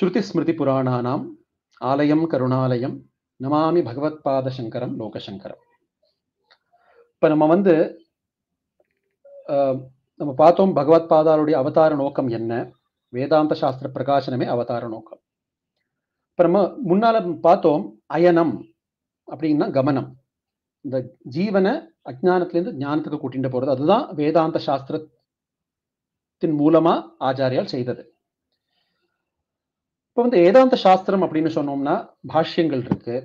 ஸ்ருதிஸ்மிருதிபுராணானாம் ஆலயம் கருணாலயம் நமாமி பகவத்பாதசங்கரம் லோகசங்கரம். இப்போ நம்ம பார்த்தோம் பகவத்பாதாருடைய அவதார நோக்கம் என்ன, வேதாந்த சாஸ்திர பிரகாசனமே அவதார நோக்கம். இப்போ நம்ம முன்னால பார்த்தோம் அயனம் அப்படின்னா கமனம், இந்த ஜீவனை அஜ்ஞானத்திலேருந்து ஞானத்துக்கு கூட்டிட்டு போறது. அதுதான் வேதாந்த சாஸ்திரத்தின் மூலமா ஆச்சாரியால் செய்தது. இப்போ வேதாந்த சாஸ்திரம் அப்படின்னு சொன்னோம்னா பாஷ்யங்கள் இருக்கு,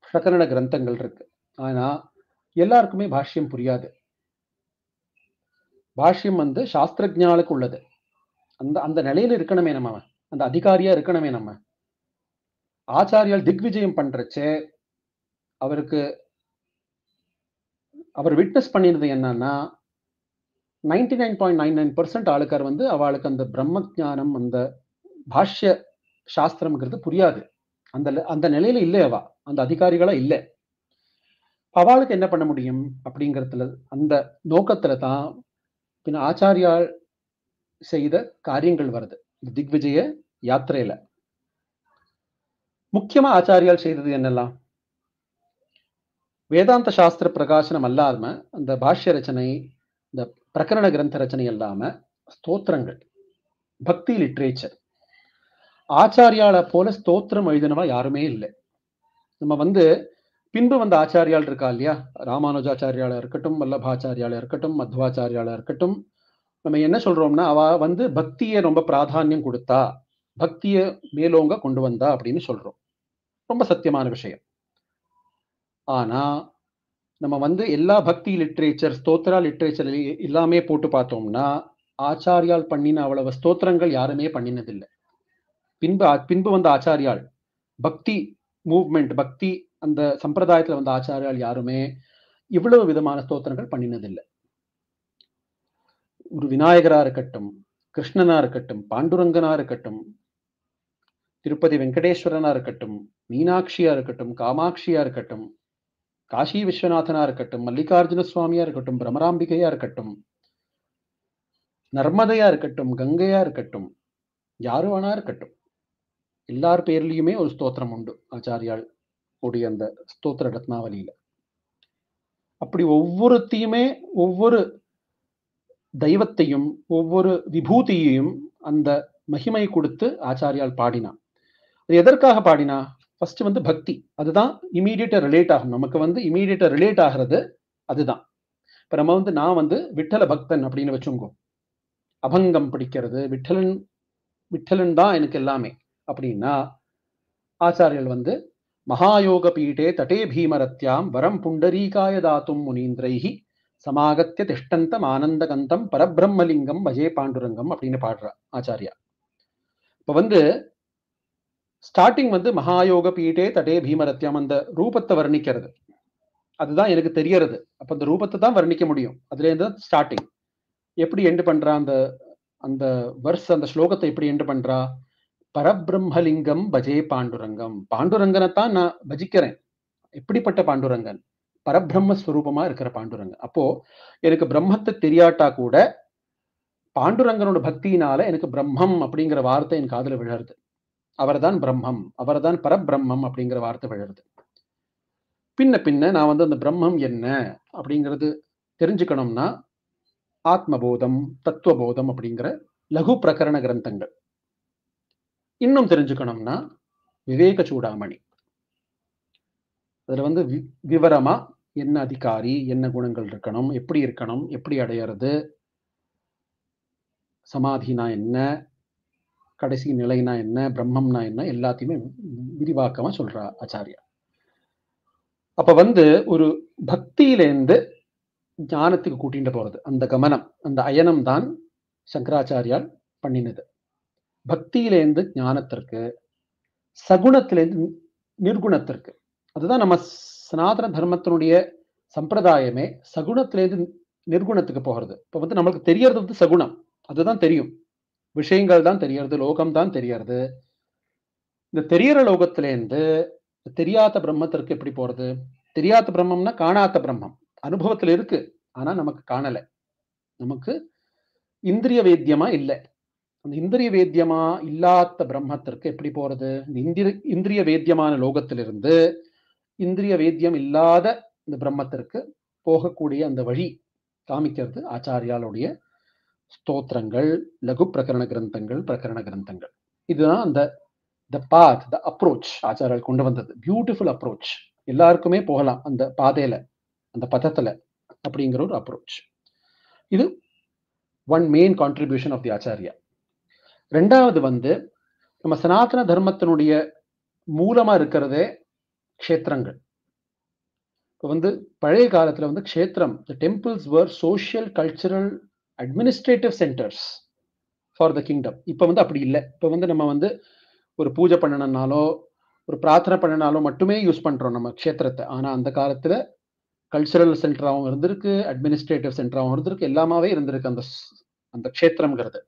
பிரகரண கிரந்தங்கள் இருக்கு. ஆனா எல்லாருக்குமே பாஷ்யம் புரியாது. பாஷ்யம் சாஸ்திரஜானுக்கு உள்ளது. அந்த நிலையில இருக்கணுமே, நம்ம அந்த அதிகாரியா இருக்கணுமே. நம்ம ஆச்சாரியால் திக்விஜயம் பண்றச்சே அவர் விட்னஸ் பண்ணினது என்னன்னா 99.99% ஆளுக்கார் அவளுக்கு அந்த பிரம்ம ஜானம், அந்த பாஷ்ய சாஸ்திரம்ங்கிறது புரியாது. அந்த நிலையில இல்லை, அந்த அதிகாரிகளா இல்லை. அவளுக்கு என்ன பண்ண முடியும் அப்படிங்கிறதுல, அந்த நோக்கத்துல தான் பின்ன ஆச்சாரியால் செய்த காரியங்கள் வருது. திக்விஜய யாத்திரையில முக்கியமா ஆச்சாரியால் செய்தது என்னெல்லாம், வேதாந்த சாஸ்திர பிரகாசனம் அல்லாம அந்த பாஷ்ய ரச்சனை, இந்த பிரகரண கிரந்த ரச்சனை இல்லாம ஸ்தோத்திரங்கள், பக்தி லிட்ரேச்சர். ஆச்சாரியால போல ஸ்தோத்திரம் எழுதினவா யாருமே இல்லை. நம்ம பின்பு ஆச்சாரியால் இருக்கா இல்லையா, ராமானுஜாச்சாரியால இருக்கட்டும், வல்லபாச்சாரியால இருக்கட்டும், மத்வாச்சாரியால இருக்கட்டும், நம்ம என்ன சொல்றோம்னா அவ பக்தியை ரொம்ப பிராதானியம் கொடுத்தா, பக்தியை மேலோங்க கொண்டு வந்தா அப்படின்னு சொல்றோம். ரொம்ப சத்தியமான விஷயம். ஆனா நம்ம எல்லா பக்தி லிட்ரேச்சர், ஸ்தோத்ரா லிட்ரேச்சர் எல்லாமே போட்டு பார்த்தோம்னா ஆச்சாரியால் பண்ணின அவ்வளவு ஸ்தோத்திரங்கள் யாருமே பண்ணினதில்லை. பின்பு ஆச்சாரியால் பக்தி மூவ்மெண்ட், பக்தி அந்த சம்பிரதாயத்துல ஆச்சாரியால் யாருமே இவ்வளவு விதமான ஸ்தோத்திரங்கள் பண்ணினதில்லை. ஒரு விநாயகரா இருக்கட்டும், கிருஷ்ணனா இருக்கட்டும், பாண்டுரங்கனா இருக்கட்டும், திருப்பதி வெங்கடேஸ்வரனா இருக்கட்டும், மீனாட்சியா இருக்கட்டும், காமாட்சியா இருக்கட்டும், காசி விஸ்வநாதனா இருக்கட்டும், மல்லிகார்ஜுன சுவாமியா இருக்கட்டும், பிரமராம்பிகையா இருக்கட்டும், நர்மதையா இருக்கட்டும், கங்கையா இருக்கட்டும், யாரு வேணா இருக்கட்டும், எல்லார் பேர்லயுமே ஒரு ஸ்தோத்திரம் உண்டு ஆச்சாரியால் உடைய அந்த ஸ்தோத்திர ரத்னாவலியில. அப்படி ஒவ்வொருத்தையுமே, ஒவ்வொரு தெய்வத்தையும், ஒவ்வொரு விபூதியையும் அந்த மகிமை கொடுத்து ஆச்சாரியால் பாடினான். அது எதற்காக பாடினா? ஃபர்ஸ்ட் பக்தி, அதுதான் இமீடியட்டா ரிலேட் ஆகும். நமக்கு இமீடியட்டா ரிலேட் ஆகிறது அதுதான். இப்ப நம்ம நான் விட்டல பக்தன் அப்படின்னு வச்சுங்கோ, அபங்கம் பிடிக்கிறது, விட்டலன் தான் எனக்கு எல்லாமே அப்படின்னா, ஆச்சாரியர்கள் மகாயோக பீட்டே தட்டே பீமரத்யாம் வரம் புண்டரீகாய தாத்தும் முனீந்திரைஹி சமாகத்திய திஷ்டந்தம் ஆனந்தகந்தம் பரபிரம்மலிங்கம் பஜே பாண்டுரங்கம் அப்படின்னு பாடுறா ஆச்சாரியா. இப்ப ஸ்டார்டிங் மகாயோக பீட்டே தடே பீமரத்யாம், அந்த ரூபத்தை வர்ணிக்கிறது. அதுதான் எனக்கு தெரியறது. அப்ப அந்த ரூபத்தை தான் வர்ணிக்க முடியும். அதுல இருந்து ஸ்டார்டிங். எப்படி எண்டு பண்றா அந்த வர்ஸ், அந்த ஸ்லோகத்தை எப்படி எண்டு பண்றா? பரபிரம்மலிங்கம் பஜே பாண்டுரங்கம், பாண்டுரங்கனைத்தான் நான் பஜிக்கிறேன். எப்படிப்பட்ட பாண்டுரங்கன்? பரபிரம்மஸ்வரூபமா இருக்கிற பாண்டுரங்கன். அப்போ எனக்கு பிரம்மத்தை தெரியாட்டா கூட பாண்டுரங்கனோட பக்தியினால எனக்கு பிரம்மம் அப்படிங்கிற வார்த்தை என் காதுல விழருது. அவர்தான் பிரம்மம், அவர்தான் பரபிரம்மம் அப்படிங்கிற வார்த்தை விழருது. பின்ன நான் அந்த பிரம்மம் என்ன அப்படிங்கிறது தெரிஞ்சுக்கணும்னா ஆத்மபோதம், தத்துவபோதம் அப்படிங்கிற லகு பிரகரண கிரந்தங்கள். இன்னும் தெரிஞ்சுக்கணும்னா விவேக சூடாமணி. அதுல விவரமா என்ன அதிகாரி, என்ன குணங்கள் இருக்கணும், எப்படி இருக்கணும், எப்படி அடையிறது, சமாதினா என்ன, கடைசி நிலைனா என்ன, பிரம்மம்னா என்ன, எல்லாத்தையுமே விரிவாக்கமா சொல்றா ஆச்சாரியா. அப்ப ஒரு பக்தியிலேருந்து ஞானத்துக்கு கூட்டிட்டு போறது, அந்த கமனம், அந்த அயனம் தான் சங்கராச்சாரியால் பண்ணினது. பக்தியிலேருந்து ஞானத்திற்கு, சகுணத்திலேருந்து நிர்குணத்திற்கு. அதுதான் நம்ம சனாதன தர்மத்தினுடைய சம்பிரதாயமே, சகுணத்திலேருந்து நிர்குணத்துக்கு போகிறது. இப்ப நம்மளுக்கு தெரியறது சகுணம், அதுதான் தெரியும், விஷயங்கள் தான் தெரியறது, லோகம் தான் தெரியறது. இந்த தெரியற லோகத்திலேருந்து தெரியாத பிரம்மத்திற்கு எப்படி போறது? தெரியாத பிரம்மம்னா காணாத பிரம்மம், அனுபவத்துல இருக்கு, ஆனா நமக்கு காணல, நமக்கு இந்திரிய வேத்தியமா இல்லை. அந்த இந்திரிய வேத்தியமா இல்லாத பிரம்மத்திற்கு எப்படி போறது? இந்திரிய வேத்தியமான லோகத்திலிருந்து இந்திரிய வேத்தியம் இல்லாத இந்த பிரம்மத்திற்கு போகக்கூடிய அந்த வழி காமிக்கிறது ஆச்சாரியாளுடைய ஸ்தோத்திரங்கள், லகு பிரகரண கிரந்தங்கள், பிரகரண கிரந்தங்கள். இதுதான் அந்த த பாத், த அப்ரோச் ஆச்சாரியால் கொண்டு வந்தது. Beautiful approach. எல்லாருக்குமே போகலாம் அந்த பாதையில, அந்த பதத்துல அப்படிங்கிற ஒரு அப்ரோச். இது one main contribution of the Acharya. ரெண்டாவது வந்து நம்ம சனாதன தர்மத்தினுடைய மூலமா இருக்கிறதே க்ஷேத்திரங்கள். இப்போ வந்து பழைய காலத்துல வந்து க்ஷேத்திரம், the temples were social, cultural, administrative centres for the kingdom. இப்போ வந்து அப்படி இல்லை. இப்போ வந்து நம்ம வந்து ஒரு பூஜை பண்ணணும்னாலோ ஒரு பிரார்த்தனை பண்ணனாலோ மட்டுமே யூஸ் பண்றோம் நம்ம க்ஷேத்திரத்தை. ஆனா அந்த காலத்துல கல்ச்சரல் சென்டராகவும் இருந்திருக்கு, அட்மினிஸ்ட்ரேட்டிவ் சென்டராகவும் இருந்திருக்கு, எல்லாமாவே இருந்திருக்கு அந்த அந்த க்ஷேத்திரம்ங்கிறது.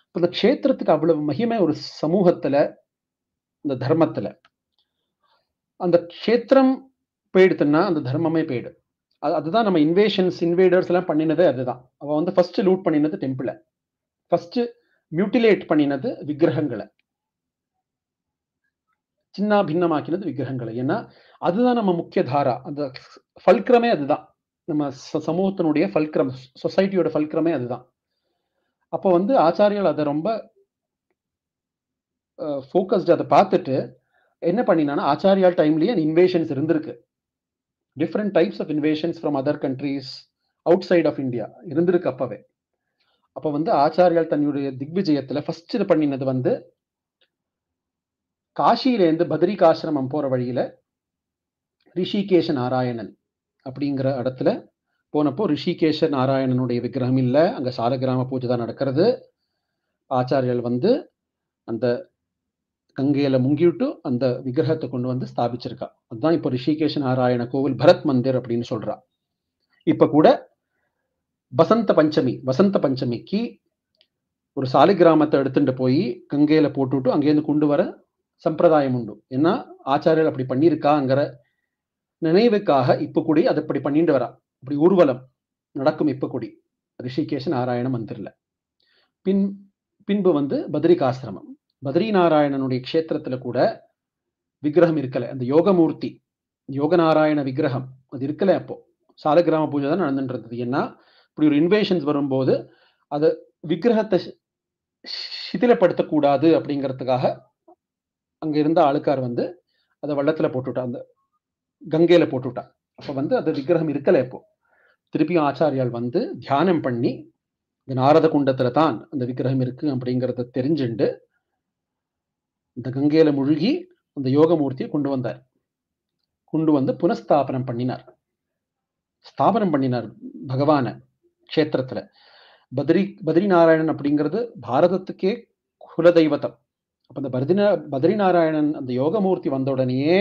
இப்போ இந்த க்ஷேத்திரத்துக்கு அவ்வளவு மகிமை ஒரு சமூகத்துல, இந்த தர்மத்துல. அந்த க்ஷேத்திரம் போயிடுத்துன்னா அந்த தர்மமே போயிடு. அதுதான் நம்ம இன்வேடர்ஸ் எல்லாம் பண்ணினதே அதுதான். அவ வந்து ஃபர்ஸ்ட் லூட் பண்ணினது டெம்பிள, ஃபர்ஸ்ட் மியூட்டிலேட் பண்ணினது விக்கிரகங்களை, சின்ன பின்னமாக்கினது விக்கிரகங்களை. ஏன்னா அதுதான் நம்ம முக்கிய தாரா, அந்த ஃபல்க்ரமே அதுதான். நம்ம சமூகத்தினுடைய ஃபல்க்ரம், சொசைட்டியோட ஃபல்க்ரமே அதுதான். அப்போ வந்து ஆச்சாரியால் அதை ரொம்ப ஃபோக்கஸ்டு அதை பார்த்துட்டு என்ன பண்ணினான்னா, ஆச்சாரியால் டைம்லயே இன்வேஷன்ஸ் இருந்திருக்கு. Different types of invasions from other countries outside of India இருந்திருக்கு அப்பவே. அப்போ வந்து ஆச்சாரியால் தன்னுடைய திக்விஜயத்துல ஃபர்ஸ்ட் இது பண்ணினது வந்து காஷியிலேருந்து பத்ரிகாசிரமம் போற வழியில ரிஷிகேஷ நாராயணன் அப்படிங்கிற இடத்துல போனப்போ, ரிஷிகேஷ நாராயணனுடைய விக்கிரகம் இல்லை, அங்க சாலகிராம பூஜை தான் நடக்கிறது. ஆச்சாரியால் வந்து அந்த கங்கையில முங்கிவிட்டு அந்த விக்கிரகத்தை கொண்டு வந்து ஸ்தாபிச்சிருக்கா. அதுதான் இப்போ ரிஷிகேஷ நாராயண கோவில், பரத் மந்திர் அப்படின்னு சொல்றா. இப்ப கூட வசந்த பஞ்சமிக்கு ஒரு சாலிகிராமத்தை எடுத்துட்டு போய் கங்கையில போட்டுவிட்டு அங்கேருந்து கொண்டு வர சம்பிரதாயம் உண்டு. ஏன்னா ஆச்சாரியர் அப்படி பண்ணியிருக்காங்கிற நினைவுக்காக இப்ப கூடி அதை அப்படி பண்ணிட்டு வரா. அப்படி ஊர்வலம் நடக்கும் இப்ப கூடி ரிஷிகேஷ நாராயண மந்திர்ல. பின்பு வந்து பத்ரிகாசிரமம், பத்ரி நாராயணனுடைய க்ஷேத்திரத்துல கூட விக்கிரகம் இருக்கல. அந்த யோகமூர்த்தி, யோகநாராயண விக்கிரகம் அது இருக்கல. அப்போ சாலகிராம பூஜை தான் நடந்துட்டு இருந்தது. ஏன்னா இப்படி ஒரு இன்வேஷன்ஸ் வரும்போது அது விக்கிரகத்தை சிதிலப்படுத்தக்கூடாது அப்படிங்கிறதுக்காக அங்க இருந்த ஆளுக்கார் வந்து அதை வள்ளத்துல போட்டுவிட்டா, அந்த கங்கையில போட்டுவிட்டா. அப்ப வந்து அது விக்கிரகம் இருக்கல. இப்போ திருப்பியும் ஆச்சாரியால் வந்து தியானம் பண்ணி இந்த நாரத குண்டத்துல தான் அந்த விக்கிரகம் இருக்கு அப்படிங்கிறத தெரிஞ்சுண்டு இந்த கங்கையில முழுகி அந்த யோகமூர்த்தியை கொண்டு வந்தார். கொண்டு வந்து புனஸ்தாபனம் பண்ணினார், ஸ்தாபனம் பண்ணினார் பகவான க்ஷேத்திரத்துல. பத்ரி நாராயணன் அப்படிங்கிறது பாரதத்துக்கே குலதெய்வத்தம். அப்ப அந்த பத்ரி நாராயணன் அந்த யோகமூர்த்தி வந்த உடனேயே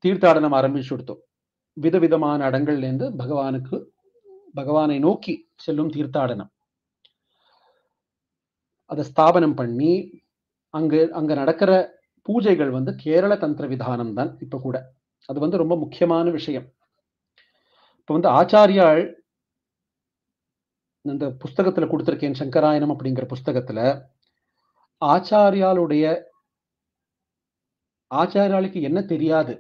தீர்த்தாடனம் ஆரம்பிச்சு கொடுத்தோம். விதவிதமான இடங்கள்ல இருந்து பகவானை நோக்கி செல்லும் தீர்த்தாடனம் அதை ஸ்தாபனம் பண்ணி அங்க நடக்கிற பூஜைகள் வந்து கேரள தந்திர விதானம் தான் இப்ப கூட. அது வந்து ரொம்ப முக்கியமான விஷயம். இப்ப வந்து ஆச்சாரியால் இந்த புஸ்தகத்துல கொடுத்திருக்கேன், சங்கராயணம் அப்படிங்கிற புஸ்தகத்துல ஆச்சாரியாளுக்கு என்ன தெரியாது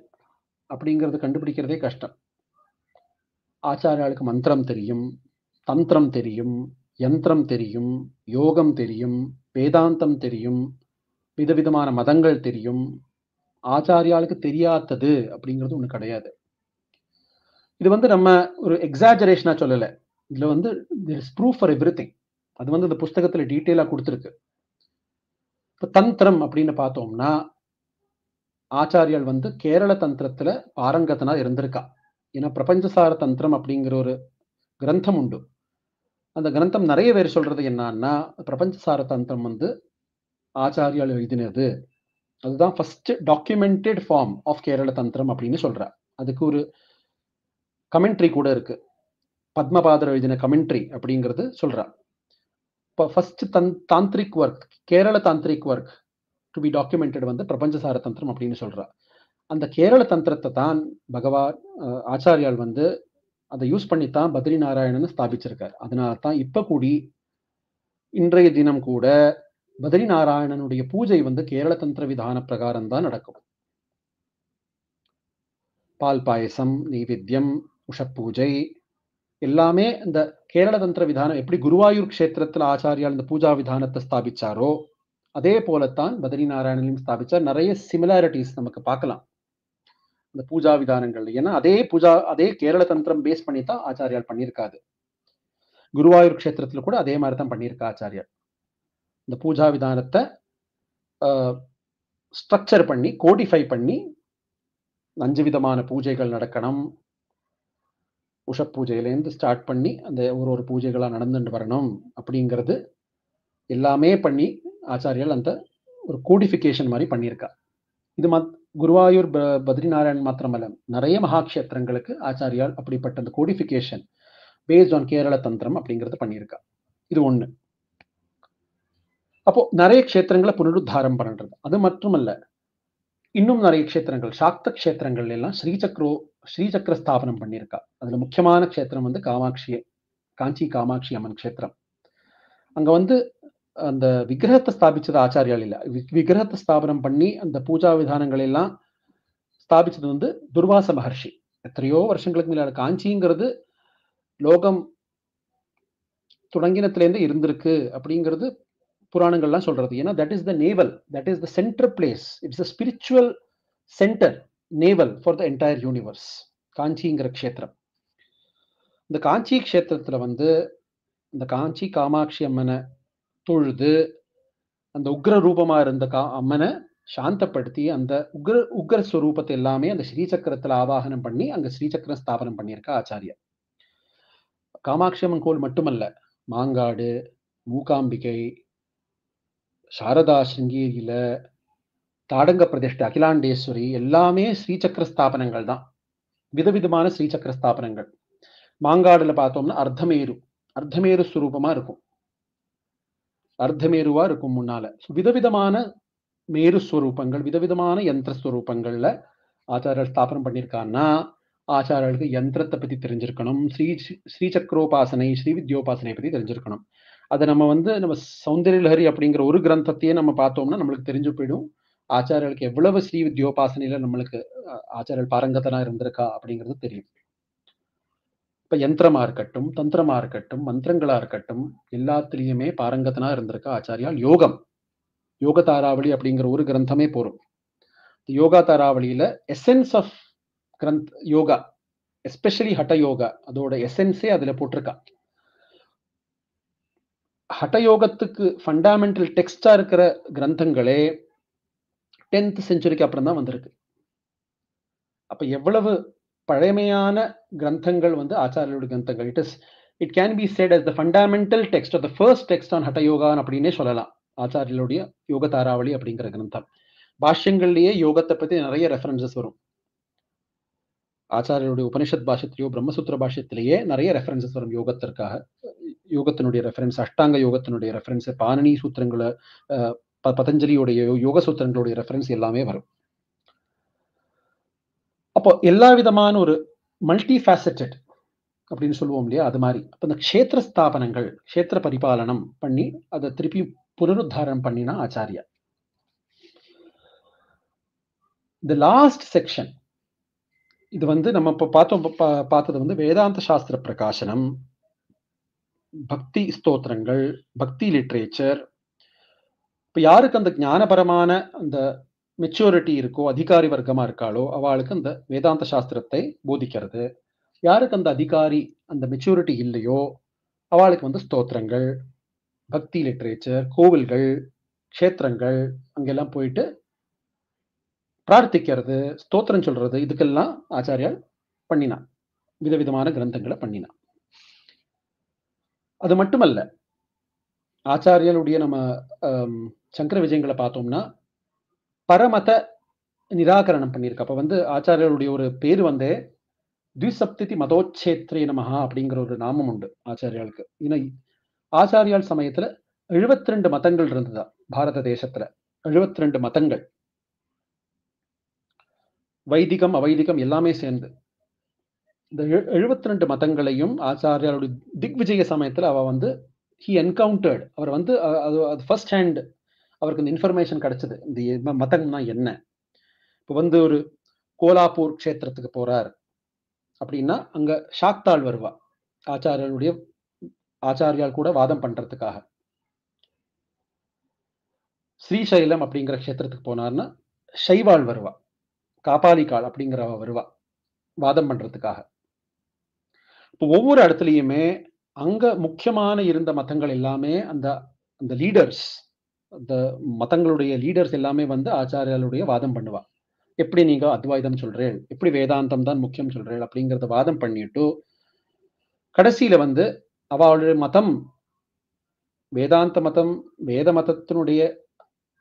அப்படிங்கறது கண்டுபிடிக்கிறதே கஷ்டம். ஆச்சாரியாளுக்கு மந்திரம் தெரியும், தந்திரம் தெரியும், யந்திரம் தெரியும், யோகம் தெரியும், வேதாந்தம் தெரியும், விதவிதமான மதங்கள் தெரியும். ஆச்சாரியாளுக்கு தெரியாதது அப்படிங்கிறது ஒண்ணு கிடையாது. இது வந்து நம்ம ஒரு எக்ஸாஜரேஷனா சொல்லல. இதுல வந்து ப்ரூஃப் ஃபார் எவ்ரிதிங். அது வந்து இந்த புஸ்தகத்துல டீட்டெயிலா கொடுத்துருக்கு. இப்ப தந்திரம் அப்படின்னு பார்த்தோம்னா ஆச்சாரியால் வந்து கேரள தந்திரத்துல பாரங்கத்தனா இருந்திருக்கா. ஏன்னா பிரபஞ்சசார தந்திரம் அப்படிங்கிற ஒரு கிரந்தம் உண்டு. அந்த கிரந்தம் நிறைய பேர் சொல்றது என்னன்னா, பிரபஞ்சசார தந்திரம் வந்து ஆச்சாரியால் எழுதினது. அதுதான் first documented form of Kerala tantram அப்படின்னு சொல்றா. அதுக்கு ஒரு கமெண்ட்ரி கூட இருக்கு, பத்மபாதர் எழுதின கமெண்ட்ரி அப்படிங்கிறது சொல்றா. இப்போ first tantric work, Kerala tantric work to be documented வந்து பிரபஞ்சசார தந்திரம் அப்படின்னு சொல்றா. அந்த கேரள தந்திரத்தை தான் பகவான் ஆச்சாரியால் வந்து அதை யூஸ் பண்ணித்தான் பத்ரி நாராயணன் ஸ்தாபிச்சிருக்காரு. அதனால தான் இப்ப கூடி இன்றைய தினம் கூட பத்ரி நாராயணனுடைய பூஜை வந்து கேரள தந்திர விதான பிரகாரம் தான் நடக்கும். பால் பாயசம், நெய்வேத்தியம், உஷப்பூஜை எல்லாமே இந்த கேரள தந்திர விதானம் எப்படி குருவாயூர் க்ஷேத்திரத்தில் ஆச்சாரியால் இந்த பூஜா விதானத்தை ஸ்தாபிச்சாரோ அதே போலத்தான் பத்ரி நாராயணனையும் ஸ்தாபிச்சார். நிறைய சிமிலாரிட்டிஸ் நமக்கு பார்க்கலாம் இந்த பூஜா விதானங்கள். ஏன்னா அதே கேரள தந்திரம் பேஸ் பண்ணி தான் ஆச்சாரியால் பண்ணியிருக்காது. குருவாயூர் க்ஷேத்திரத்துல கூட அதே மாதிரி தான் பண்ணியிருக்கா ஆச்சாரியார். இந்த பூஜா விதானத்தை ஸ்ட்ரக்சர் பண்ணி கோடிஃபை பண்ணி 5 விதமான பூஜைகள் நடக்கணும். உஷப்பூஜையிலேருந்து ஸ்டார்ட் பண்ணி அந்த ஒரு பூஜைகளாக நடந்துட்டு வரணும் அப்படிங்கிறது எல்லாமே பண்ணி ஆச்சாரியால் அந்த ஒரு கோடிஃபிகேஷன் மாதிரி பண்ணியிருக்கா. இது குருவாயூர் பத்ரி நாராயண் மாத்திரமல்ல, நிறைய மகாக்ஷேத்திரங்களுக்கு ஆச்சாரியால் அப்படிப்பட்ட அந்த கோடிஃபிகேஷன் பேஸ்ட் ஆன் கேரள தந்திரம் அப்படிங்கிறது பண்ணியிருக்கா. இது ஒண்ணு. அப்போ நிறைய க்ஷேத்திரங்களை புனருத்தாரம் பண்றது. அது மட்டுமல்ல, இன்னும் நிறைய க்ஷேத்திரங்கள் சாக்த க்ஷேத்திரங்கள் எல்லாம் ஸ்ரீசக்கர ஸ்தாபனம் பண்ணியிருக்கா. அதுல முக்கியமான க்ஷேத்திரம் வந்து காஞ்சி காமாட்சி அம்மன் க்ஷேத்திரம். அங்க வந்து அந்த விக்கிரகத்தை ஸ்தாபிச்சது ஆச்சாரியால் இல்ல, விக்கிரகத்தை ஸ்தாபனம் பண்ணி அந்த பூஜா விதானங்கள் எல்லாம் ஸ்தாபிச்சது வந்து துர்வாச மகர்ஷி. எத்தனையோ வருஷங்களுக்கு மேல காஞ்சிங்கிறது லோகம் தொடங்கினத்திலேருந்து இருந்திருக்கு அப்படிங்கிறது புராணங்கள்லாம் சொல்றது. ஏன்னா that is the navel, that is the centre place, it's a spiritual centre navel for the entire universe காஞ்சிங்கிற க்ஷேத்திரம். இந்த காஞ்சி க்ஷேத்திரத்துல வந்து இந்த காஞ்சி காமாட்சி அம்மனை தொழுது அந்த உக்ர ரூபமா இருந்த அம்மனை சாந்தப்படுத்தி அந்த உக்ர ஸ்வரூபத்தை எல்லாமே அந்த ஸ்ரீசக்கரத்துல ஆவாகனம் பண்ணி அங்க ஸ்ரீசக்கரம் ஸ்தாபனம் பண்ணியிருக்கா ஆச்சாரியா. காமாட்சி அம்மன் கோவில் மட்டுமல்ல, மாங்காடு, மூகாம்பிகை, சாரதா சிருங்கேரியில, தாடங்க பிரதிஷ்டை, அகிலாண்டேஸ்வரி எல்லாமே ஸ்ரீசக்கர ஸ்தாபனங்கள் தான். விதவிதமான ஸ்ரீசக்கர ஸ்தாபனங்கள். மாங்காடுல பார்த்தோம்னா அர்த்தமேரு ஸ்வரூபமா இருக்கும், அர்த்தமேருவா இருக்கும் முன்னால. விதவிதமான மேரு ஸ்வரூபங்கள், விதவிதமான யந்திர ஸ்வரூபங்கள்ல ஆச்சாரியர் ஸ்தாபனம் பண்ணியிருக்கான்னா ஆச்சாரியர்களுக்கு யந்திரத்தை பத்தி தெரிஞ்சிருக்கணும், ஸ்ரீசக்கரோபாசனை, ஸ்ரீவித்யோபாசனை பத்தி தெரிஞ்சிருக்கணும். அதை நம்ம சௌந்தரிய லஹரி அப்படிங்கிற ஒரு கிரந்தத்தையே நம்ம பார்த்தோம்னா நம்மளுக்கு தெரிஞ்சு போயிடும் ஆச்சாரியர்களுக்கு எவ்வளவு ஸ்ரீவித்யோபாசனையில நம்மளுக்கு ஆச்சாரியர் பாரங்கத்தனா இருந்திருக்கா அப்படிங்கிறது தெரியும். இப்ப யந்திரமா இருக்கட்டும், தந்திரமா இருக்கட்டும், மந்திரங்களா இருக்கட்டும், எல்லாத்திலையுமே பாரங்கத்தனா இருந்திருக்கா ஆச்சாரியால். யோக தாராவளி அப்படிங்கிற ஒரு கிரந்தமே போரும். யோகா தாராவளியில essence of yoga, especially hatha yoga, அதோட எசன்ஸே அதுல போட்டிருக்கா. ஹட்டயோகத்துக்கு ஃபண்டாமெண்டல் டெக்ஸ்டா இருக்கிற கிரந்தங்களே 10th செஞ்சுரிக்கு அப்புறம் தான் வந்திருக்கு. அப்ப எவ்வளவு பழமையான கிரந்தங்கள் வந்து ஆச்சாரியோட கிரந்தங்கள். It can be set as the fundamental text or the first text on hatha yoga அப்படின்னே சொல்லலாம் ஆச்சாரியருடைய யோக தாராவளி அப்படிங்கிற கிரந்தம். பாஷ்யங்கள்லயே யோகத்தை பத்தி நிறைய ரெஃபரன்சஸ் வரும். ஆச்சாரியருடைய உபனிஷத் பாஷ்யத்திலேயோ பிரம்மசூத்திர பாஷ்யத்திலேயே நிறைய ரெஃபரன்சஸ் வரும் யோகத்திற்காக. யோகத்தினுடைய ரெஃபரன்ஸ், அஷ்டாங்க யோகத்தினுடைய ரெஃபரன்ஸ், பாணினி சூத்திரங்களை, பதஞ்சலியுடைய யோக சூத்திரங்களுடைய ரெஃபரன்ஸ் எல்லாமே வரும். அப்போ எல்லா விதமான ஒரு மல்டி ஃபேசட்டட் அப்படின்னு சொல்லுவோம் இல்லையா, அது மாதிரி. அப்போ இந்த க்ஷேத்திர ஸ்தாபனங்கள், க்ஷேத்திர பரிபாலனம் பண்ணி அதை திருப்பி புனருத்தாரணம் பண்ணினா ஆச்சாரியா. இந்த லாஸ்ட் செக்ஷன் இது வந்து நம்ம இப்போ பார்த்தது வந்து வேதாந்த சாஸ்திர பிரகாசனம், பக்தி ஸ்தோத்திரங்கள், பக்தி லிட்ரேச்சர். இப்போ யாருக்கு அந்த ஞானபரமான அந்த மெச்சூரிட்டி இருக்கோ, அதிகாரி வர்க்கமா இருக்காளோ அவளுக்கு அந்த வேதாந்த சாஸ்திரத்தை போதிக்கிறது. யாருக்கு அந்த அதிகாரி அந்த மெச்சூரிட்டி இல்லையோ அவளுக்கு வந்து ஸ்தோத்திரங்கள், பக்தி லிட்ரேச்சர், கோவில்கள், க்ஷேத்திரங்கள் அங்கெல்லாம் போயிட்டு பிரார்த்திக்கிறது, ஸ்தோத்திரம் சொல்றது, இதுக்கெல்லாம் ஆச்சாரியால் பண்ணினான். விதவிதமான கிரந்தங்களை பண்ணினான். அது மட்டுமல்ல, ஆச்சாரியனுடைய நம்ம சங்கர விஜயங்களை பார்த்தோம்னா பரமத நிராகரணம் பண்ணியிருக்க. அப்ப வந்து ஆச்சாரியருடைய ஒரு பேர் வந்து த்விசப்தி மதோச்சேத்ரே நமஹா அப்படிங்கிற ஒரு நாமம் உண்டு ஆச்சாரியாளுக்கு. ஏன்னா ஆச்சாரியால் சமயத்துல 72 மதங்கள் இருந்ததா பாரத தேசத்துல. 72 மதங்கள், வைதிகம் அவைதிகம் எல்லாமே சேர்ந்து. இந்த 72 மதங்களையும் ஆச்சாரியாளுடைய திக்விஜய சமயத்துல அவ வந்து ஹி என்கவுண்டர்ட், அவர் வந்து அது ஃபர்ஸ்ட் ஹேண்ட் அவருக்கு இந்த இன்ஃபர்மேஷன் கிடைச்சது, இந்த மதம்னா என்ன. இப்போ வந்து ஒரு கோலாப்பூர் க்ஷேத்திரத்துக்கு போறார் அப்படின்னா அங்க சாக்தாள் வருவா, ஆச்சாரியால் கூட வாதம் பண்றதுக்காக. ஸ்ரீசைலம் அப்படிங்கிற க்ஷேத்திரத்துக்கு போனார்னா சைவாள் வருவா, காபாலிகாள் அப்படிங்கிறவ வருவா வாதம் பண்றதுக்காக. இப்போ ஒவ்வொரு இடத்துலையுமே அங்க முக்கியமான இருந்த மதங்கள் எல்லாமே அந்த அந்த லீடர்ஸ், அந்த மதங்களுடைய லீடர்ஸ் எல்லாமே வந்து ஆச்சாரியாளுடைய வாதம் பண்ணுவா. எப்படி நீங்க அத்வைதம் சொல்றேன், எப்படி வேதாந்தம் தான் முக்கியம் சொல்றேன் அப்படிங்கிறத வாதம் பண்ணிட்டு கடைசியில வந்து அவளுடைய மதம் வேதாந்த மதம் வேத மதத்தினுடைய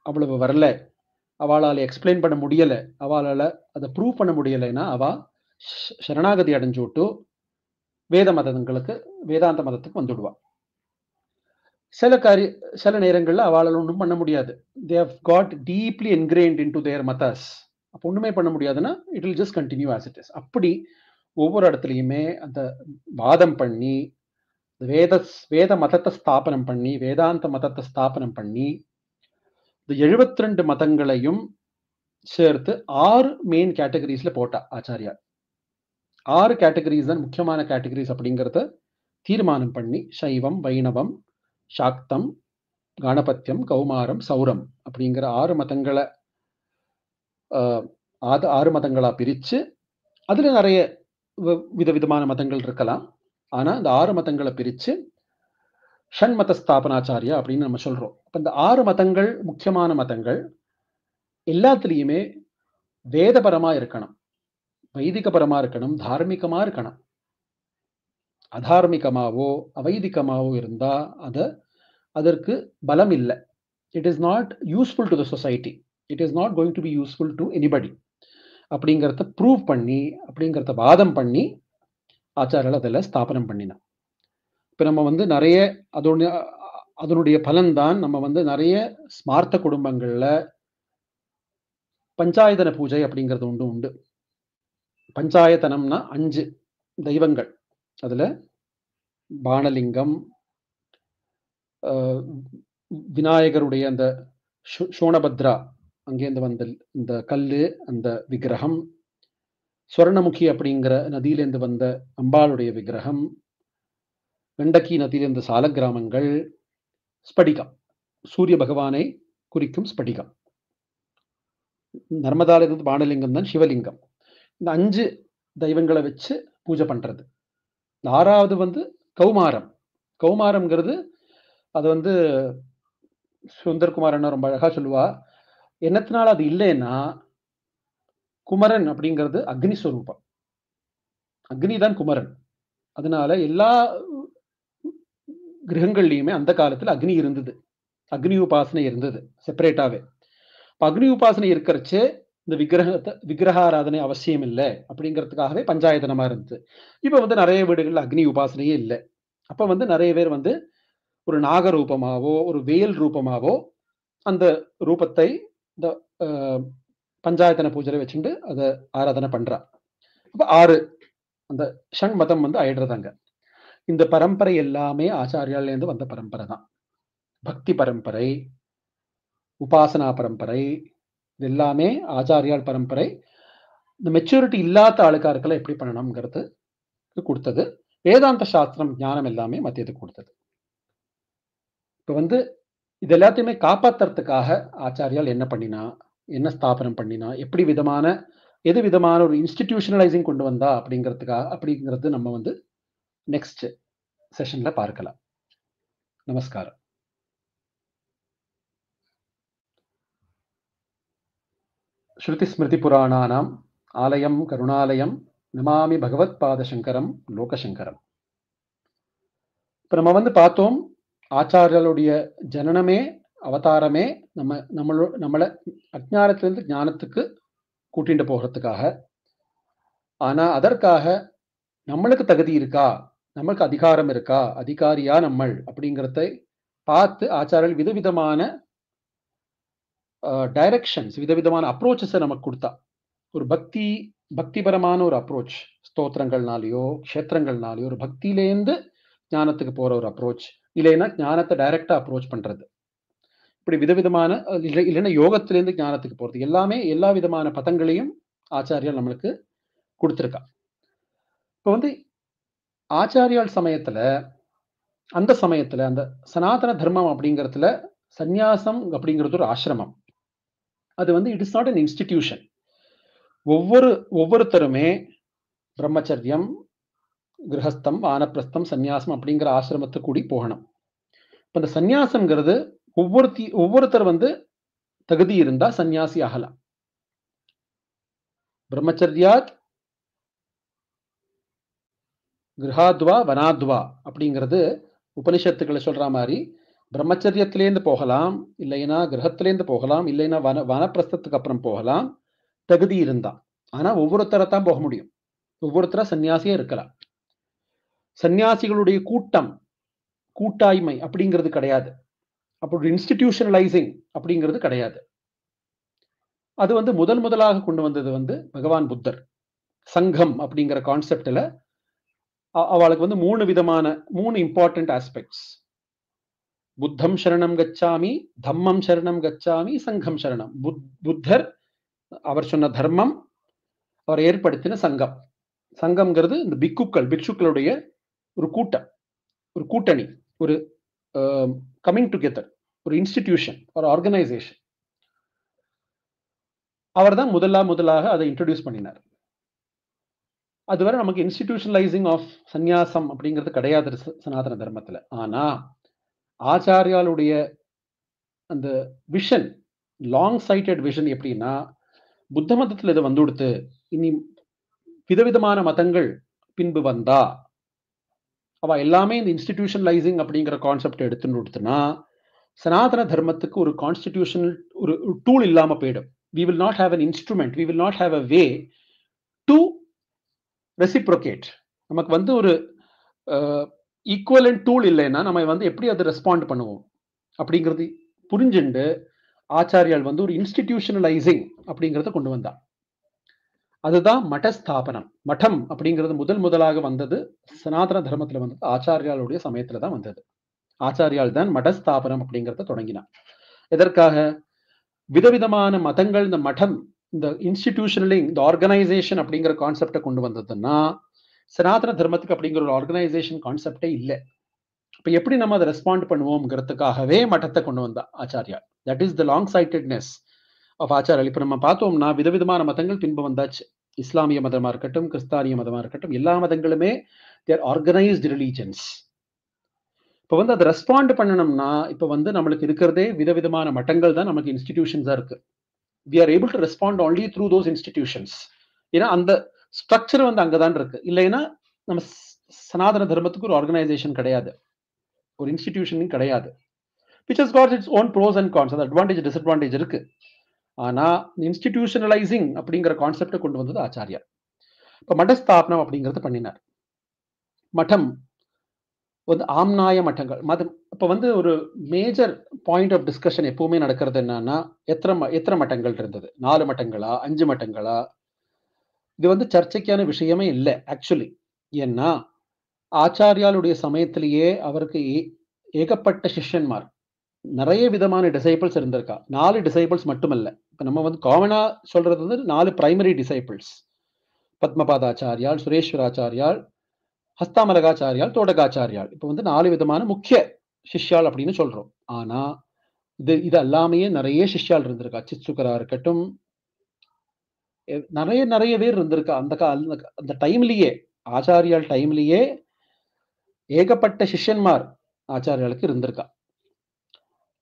அவ்வளவு வரல, அவளால் எக்ஸ்பிளைன் பண்ண முடியல, அவளால் அதை ப்ரூவ் பண்ண முடியலைன்னா அவ சரணாகதி அடைஞ்சுட்டு வேதாந்த மதத்துக்கு வந்துடுவா. சில நேரங்களில் அவளால் ஒன்றும் பண்ண முடியாது. They have got deeply ingrained into their mathas. அப்போ ஒன்றுமே பண்ண முடியாதுன்னா it will just continue as it is. அப்படி ஒவ்வொரு இடத்துலையுமே அந்த வாதம் பண்ணி வேத மதத்தை ஸ்தாபனம் பண்ணி வேதாந்த மதத்தை ஸ்தாபனம் பண்ணி இந்த 72 மதங்களையும் சேர்த்து 6 மெயின் கேட்டகரிஸ்ல போட்டா ஆச்சாரியா. 6 கேட்டகரிஸ் தான் முக்கியமான கேட்டகரிஸ் அப்படிங்கிறத தீர்மானம் பண்ணி சைவம், வைணவம், சாக்தம், காணபத்தியம், கௌமாரம், சௌரம் அப்படிங்கிற 6 மதங்களை 6 மதங்களா பிரிச்சு, அதுல நிறைய விதவிதமான மதங்கள் இருக்கலாம். ஆனா இந்த 6 மதங்களை பிரிச்சு ஷண்மத ஸ்தாபனாச்சாரியா அப்படின்னு நம்ம சொல்றோம். அப்ப இந்த 6 மதங்கள் முக்கியமான மதங்கள் எல்லாத்துலேயுமே வேதபரமா இருக்கணும், வைதிகபரமா இருக்கணும், தார்மீகமா இருக்கணும். அதார்மிகமாவோ அவைதிகமாவோ இருந்தா அதற்கு பலம் இல்லை. It is not useful to the society, it is not going to be useful to anybody அப்படிங்கிறத ப்ரூவ் பண்ணி அப்படிங்கிறத வாதம் பண்ணி ஆச்சாரியால் அதில் ஸ்தாபனம் பண்ணினான். இப்போ நம்ம வந்து நிறைய அதனுடைய பலன்தான் நம்ம வந்து நிறைய ஸ்மார்த்த குடும்பங்கள்ல பஞ்சாயத்தன பூஜை அப்படிங்கிறது உண்டு. பஞ்சாயத்தனம்னா 5 தெய்வங்கள், அதுல பானலிங்கம், விநாயகருடைய அந்த சோணபத்ரா அங்கேருந்து வந்த இந்த கல்லு, அந்த விக்கிரகம், ஸ்வர்ணமுகி அப்படிங்கிற நதியிலேருந்து வந்த அம்பாளுடைய விக்கிரகம், வெண்டக்கி நதியிலிருந்து சாலக்கிராமங்கள், ஸ்படிகம் சூரிய பகவானை குறிக்கும் ஸ்படிகம், நர்மதாலிருந்து பானலிங்கம் தான் சிவலிங்கம். இந்த 5 தெய்வங்களை வச்சு பூஜை பண்றது. 6வது வந்து கௌமாரம். கௌமாரம்ங்கிறது அது வந்து சுந்தர்குமார் அண்ணா ரொம்ப அழகா சொல்லுவா, என்னத்தினால அது இல்லைன்னா குமரன் அப்படிங்கிறது அக்னி ஸ்வரூபம், அக்னி தான் குமரன். அதனால எல்லா கிரகங்கள்லையுமே அந்த காலத்துல அக்னி இருந்தது, அக்னி உபாசனை இருந்தது செப்பரேட்டாவே. அக்னி உபாசனை இருக்கிறச்சே இந்த விக்கிரகாராதனை அவசியம் இல்லை அப்படிங்கிறதுக்காகவே பஞ்சாயத்தனமா இருந்தது. இப்ப வந்து நிறைய வீடுகள்ல அக்னி உபாசனையே இல்லை. அப்ப வந்து நிறைய பேர் வந்து ஒரு நாக ரூபமாவோ ஒரு வேல் ரூபமாவோ அந்த ரூபத்தை இந்த பஞ்சாயத்தன பூஜையில வச்சுட்டு அதை ஆராதனை பண்றா. அப்ப 6 அந்த ஷண்மதம் வந்து ஆயிடுறதாங்க. இந்த பரம்பரை எல்லாமே ஆச்சாரியாலேருந்து வந்த பரம்பரை தான். பக்தி பரம்பரை, உபாசனா பரம்பரை, இது எல்லாமே ஆச்சாரியால் பரம்பரை. இந்த மெச்சூரிட்டி இல்லாத ஆளுக்காருக்கெல்லாம் எப்படி பண்ணணுங்கிறது கொடுத்தது. வேதாந்த சாஸ்திரம் ஞானம் எல்லாமே மத்தியத்துக்கு கொடுத்தது. இப்போ வந்து இது எல்லாத்தையுமே காப்பாத்துறதுக்காக ஆச்சாரியால் என்ன பண்ணினா, என்ன ஸ்தாபனம் பண்ணினா, எது விதமான ஒரு இன்ஸ்டிடியூஷனலைசிங் கொண்டு வந்தா அப்படிங்கிறது நம்ம வந்து நெக்ஸ்ட் செஷன்ல பார்க்கலாம். நமஸ்காரம். ஸ்ருதி ஸ்மிருதி புராணானாம் ஆலயம் கருணாலயம் நமாமி பகவத் பாதசங்கரம் லோகசங்கரம். இப்போ நம்ம வந்து பார்த்தோம், ஆச்சாரியர்களுடைய ஜனனமே அவதாரமே நம்மளை அஜ்ஞானத்திலிருந்து ஞானத்துக்கு கூட்டிட்டு போகிறதுக்காக. ஆனா அதற்காக நம்மளுக்கு தகுதி இருக்கா, நம்மளுக்கு அதிகாரம் இருக்கா, அதிகாரியா நம்மள் அப்படிங்கிறத பார்த்து ஆச்சாரியர்கள் விதவிதமான டைரக்ஷன்ஸ், விதவிதமான அப்ரோச்சஸை நமக்கு கொடுத்தா. ஒரு பக்திபரமான ஒரு அப்ரோச், ஸ்தோத்திரங்கள்னாலேயோ க்ஷேத்திரங்கள்னாலேயோ ஒரு பக்தியிலேருந்து ஞானத்துக்கு போற ஒரு அப்ரோச், இல்லைன்னா ஞானத்தை டைரக்டா அப்ரோச் பண்றது. இப்படி விதவிதமான இல்லைன்னா யோகத்திலேருந்து ஞானத்துக்கு போறது எல்லாமே எல்லா விதமான பதங்களையும் ஆச்சாரியால் நம்மளுக்கு கொடுத்துருக்கா. இப்போ வந்து ஆச்சாரியால் சமயத்துல அந்த சமயத்துல அந்த சனாதன தர்மம் அப்படிங்கிறதுல சந்நியாசம் அப்படிங்கிறது ஒரு ஆசிரமம். அது வந்து it is not an institution. ஒவ்வொருத்தருமே பிரம்மச்சரியம், கிரகஸ்தம், வானப்பிரஸ்தம், சந்நியாசம் அப்படிங்கிற ஆசிரமத்தை கூடி போகணும். இப்போ இந்த சந்நியாசம்ங்கிறது ஒவ்வொருத்தர் வந்து தகுதி இருந்தா சந்நியாசி ஆகலாம். பிரம்மச்சரியாத் கிரகாத்வா வனாத்வா அப்படிங்கிறது உபனிஷத்துக்களை சொல்ற மாதிரி பிரம்மச்சரியத்திலேருந்து போகலாம், இல்லைன்னா கிரகத்திலேருந்து போகலாம், இல்லைன்னா வனப்பிரஸ்தத்துக்கு அப்புறம் போகலாம் தகுதி இருந்தா. ஆனா ஒவ்வொருத்தரை தான் போக முடியும். ஒவ்வொருத்தரா சன்னியாசியே இருக்கலாம். சன்னியாசிகளுடைய கூட்டாய்மை அப்படிங்கிறது கிடையாது. அப்போ இன்ஸ்டிடியூஷனலைசிங் அப்படிங்கிறது கிடையாது. அது வந்து முதலாக கொண்டு வந்தது வந்து பகவான் புத்தர். சங்கம் அப்படிங்கிற கான்செப்ட்ல அவளுக்கு வந்து 3 இம்பார்ட்டன்ட் ஆஸ்பெக்ட்ஸ். புத்தம் சரணம் கச்சாமி, தம்மம் சரணம் கச்சாமி, சங்கம் சரணம். புத்தர் அவர் சொன்ன தர்மம், அவர் ஏற்படுத்தின சங்கம். சங்கம்ங்கிறது இந்த பிக்ஷுக்களுடைய ஒரு கூட்டணி, ஒரு கமிங் டுகெதர், ஒரு இன்ஸ்டிடியூஷன், ஒரு ஆர்கனைசேஷன். அவர் தான் முதலாக அதை இன்ட்ரோடியூஸ் பண்ணினார். அதுவரை நமக்கு இன்ஸ்டிடியூஷனலைசிங் ஆஃப் சந்நியாசம் அப்படிங்கிறது கிடையாது சனாதன தர்மத்துல. ஆனா ஆச்சாரியாளுடைய அந்த விஷன், லாங் சைட்டட் விஷன் எப்படின்னா, புத்த மதத்துல இதை வந்து கொடுத்து இனி விதவிதமான மதங்கள் பின்பு வந்தா அவ எல்லாமே இந்த இன்ஸ்டிடியூஷனலைசிங் அப்படிங்கிற கான்செப்ட் எடுத்துன்னு கொடுத்துனா சனாதன தர்மத்துக்கு ஒரு கான்ஸ்டிடியூஷனல் ஒரு டூல் இல்லாம போயிடும். We will not have an instrument, we will not have a way to reciprocate. நமக்கு வந்து ஒரு ஈக்குவலன்ட் டூல் இல்லைன்னா நம்ம வந்து எப்படி அதை ரெஸ்பாண்ட் பண்ணுவோம் அப்படிங்கிறது புரிஞ்சுண்டு ஆச்சாரியால் வந்து ஒரு இன்ஸ்டிடியூஷனலைசிங் அப்படிங்கிறத கொண்டு வந்தா. அதுதான் மடஸ்தாபனம். மடம் அப்படிங்கிறது முதலாக வந்தது சனாதன தர்மத்துல வந்தது ஆச்சாரியாளுடைய சமயத்துல தான் வந்தது. ஆச்சாரியால் தான் மடஸ்தாபனம் அப்படிங்கிறத தொடங்கினார். எதற்காக? விதவிதமான மதங்கள் இந்த மடம், இந்த இன்ஸ்டிடியூஷனலி இந்த ஆர்கனைசேஷன் அப்படிங்கிற கான்செப்டை கொண்டு வந்ததுன்னா சனாதன தர்மத்துக்கு அப்படிங்கிற ஒரு ஆர்கனைசேஷன் கான்செப்டே இல்லை. இப்போ எப்படி நம்ம அதை ரெஸ்பாண்ட் பண்ணுவோம்ங்கிறதுக்காகவே மட்டத்தை கொண்டு வந்தா Acharya. That is the long sightedness of ஆச்சாரியால். இப்போ நம்ம பார்த்தோம்னா விதவிதமான மதங்கள் பின்பு வந்தாச்சு. இஸ்லாமிய மதமா இருக்கட்டும், கிறிஸ்தானிய மதமா இருக்கட்டும், எல்லா மதங்களுமே தேர் ஆர்கனைஸ்டு ரிலீஜன்ஸ். இப்போ வந்து அதை ரெஸ்பாண்ட் பண்ணணும்னா இப்போ வந்து நம்மளுக்கு இருக்கிறதே விதவிதமான மட்டங்கள் தான் நமக்கு இன்ஸ்டிடியூஷன்ஸா இருக்கு. we are able to respond only through those institutions. ஏன்னா அந்த ஸ்ட்ரக்சர் வந்து அங்கதான் இருக்கு. இல்லைன்னா நம்ம சனாதன தர்மத்துக்கு ஒரு ஆர்கனைசேஷன் கிடையாது, ஒரு இன்ஸ்டிடியூஷன் கிடையாது. which has got its own pros and cons. அந்த அட்வான்டேஜ் டிஸ்அட்வான்டேஜ் இருக்கு. ஆனா இன்ஸ்டிடியூஷனலைசிங் அப்படிங்கிற கான்செப்டை கொண்டு வந்தது ஆச்சாரியா. இப்போ மடஸ்தாபனம் அப்படிங்கிறத பண்ணினார். மடம் வந்து ஆம்நாய மட்டங்கள் மதம். இப்போ வந்து ஒரு மேஜர் பாயிண்ட் ஆஃப் டிஸ்கஷன் எப்பவுமே நடக்கிறது என்னன்னா, எத்தனை மட்டங்கள் இருந்தது? 4 மட்டங்களா, 5 மட்டங்களா? இது வந்து சர்ச்சைக்கான விஷயமே இல்லை ஆக்சுவலி. ஏன்னா ஆச்சாரியாளுடைய சமயத்திலேயே அவருக்கு ஏகப்பட்ட சிஷ்யன்மார், நிறைய விதமான டிசைபிள்ஸ் இருந்திருக்கா. 4 டிசைபிள்ஸ் மட்டுமல்ல. இப்போ நம்ம வந்து காமனா சொல்றது வந்து 4 பிரைமரி டிசைபிள்ஸ். பத்மபாதாச்சாரியால், சுரேஸ்வராச்சாரியால், ஹஸ்தாமலகாச்சாரியால், தோடகாச்சாரியால். இப்போ வந்து 4 விதமான முக்கிய சிஷ்யால் அப்படின்னு சொல்றோம். ஆனா இது எல்லாமே நிறைய சிஷ்யால் இருந்திருக்கா. சித்சுகரா இருக்கட்டும், நிறைய பேர் இருந்திருக்கா. அந்த டைம்லயே, ஆச்சாரியால் டைம்லயே ஏகப்பட்ட சிஷ்யன்மார் ஆச்சாரியாளுக்கு இருந்திருக்கா.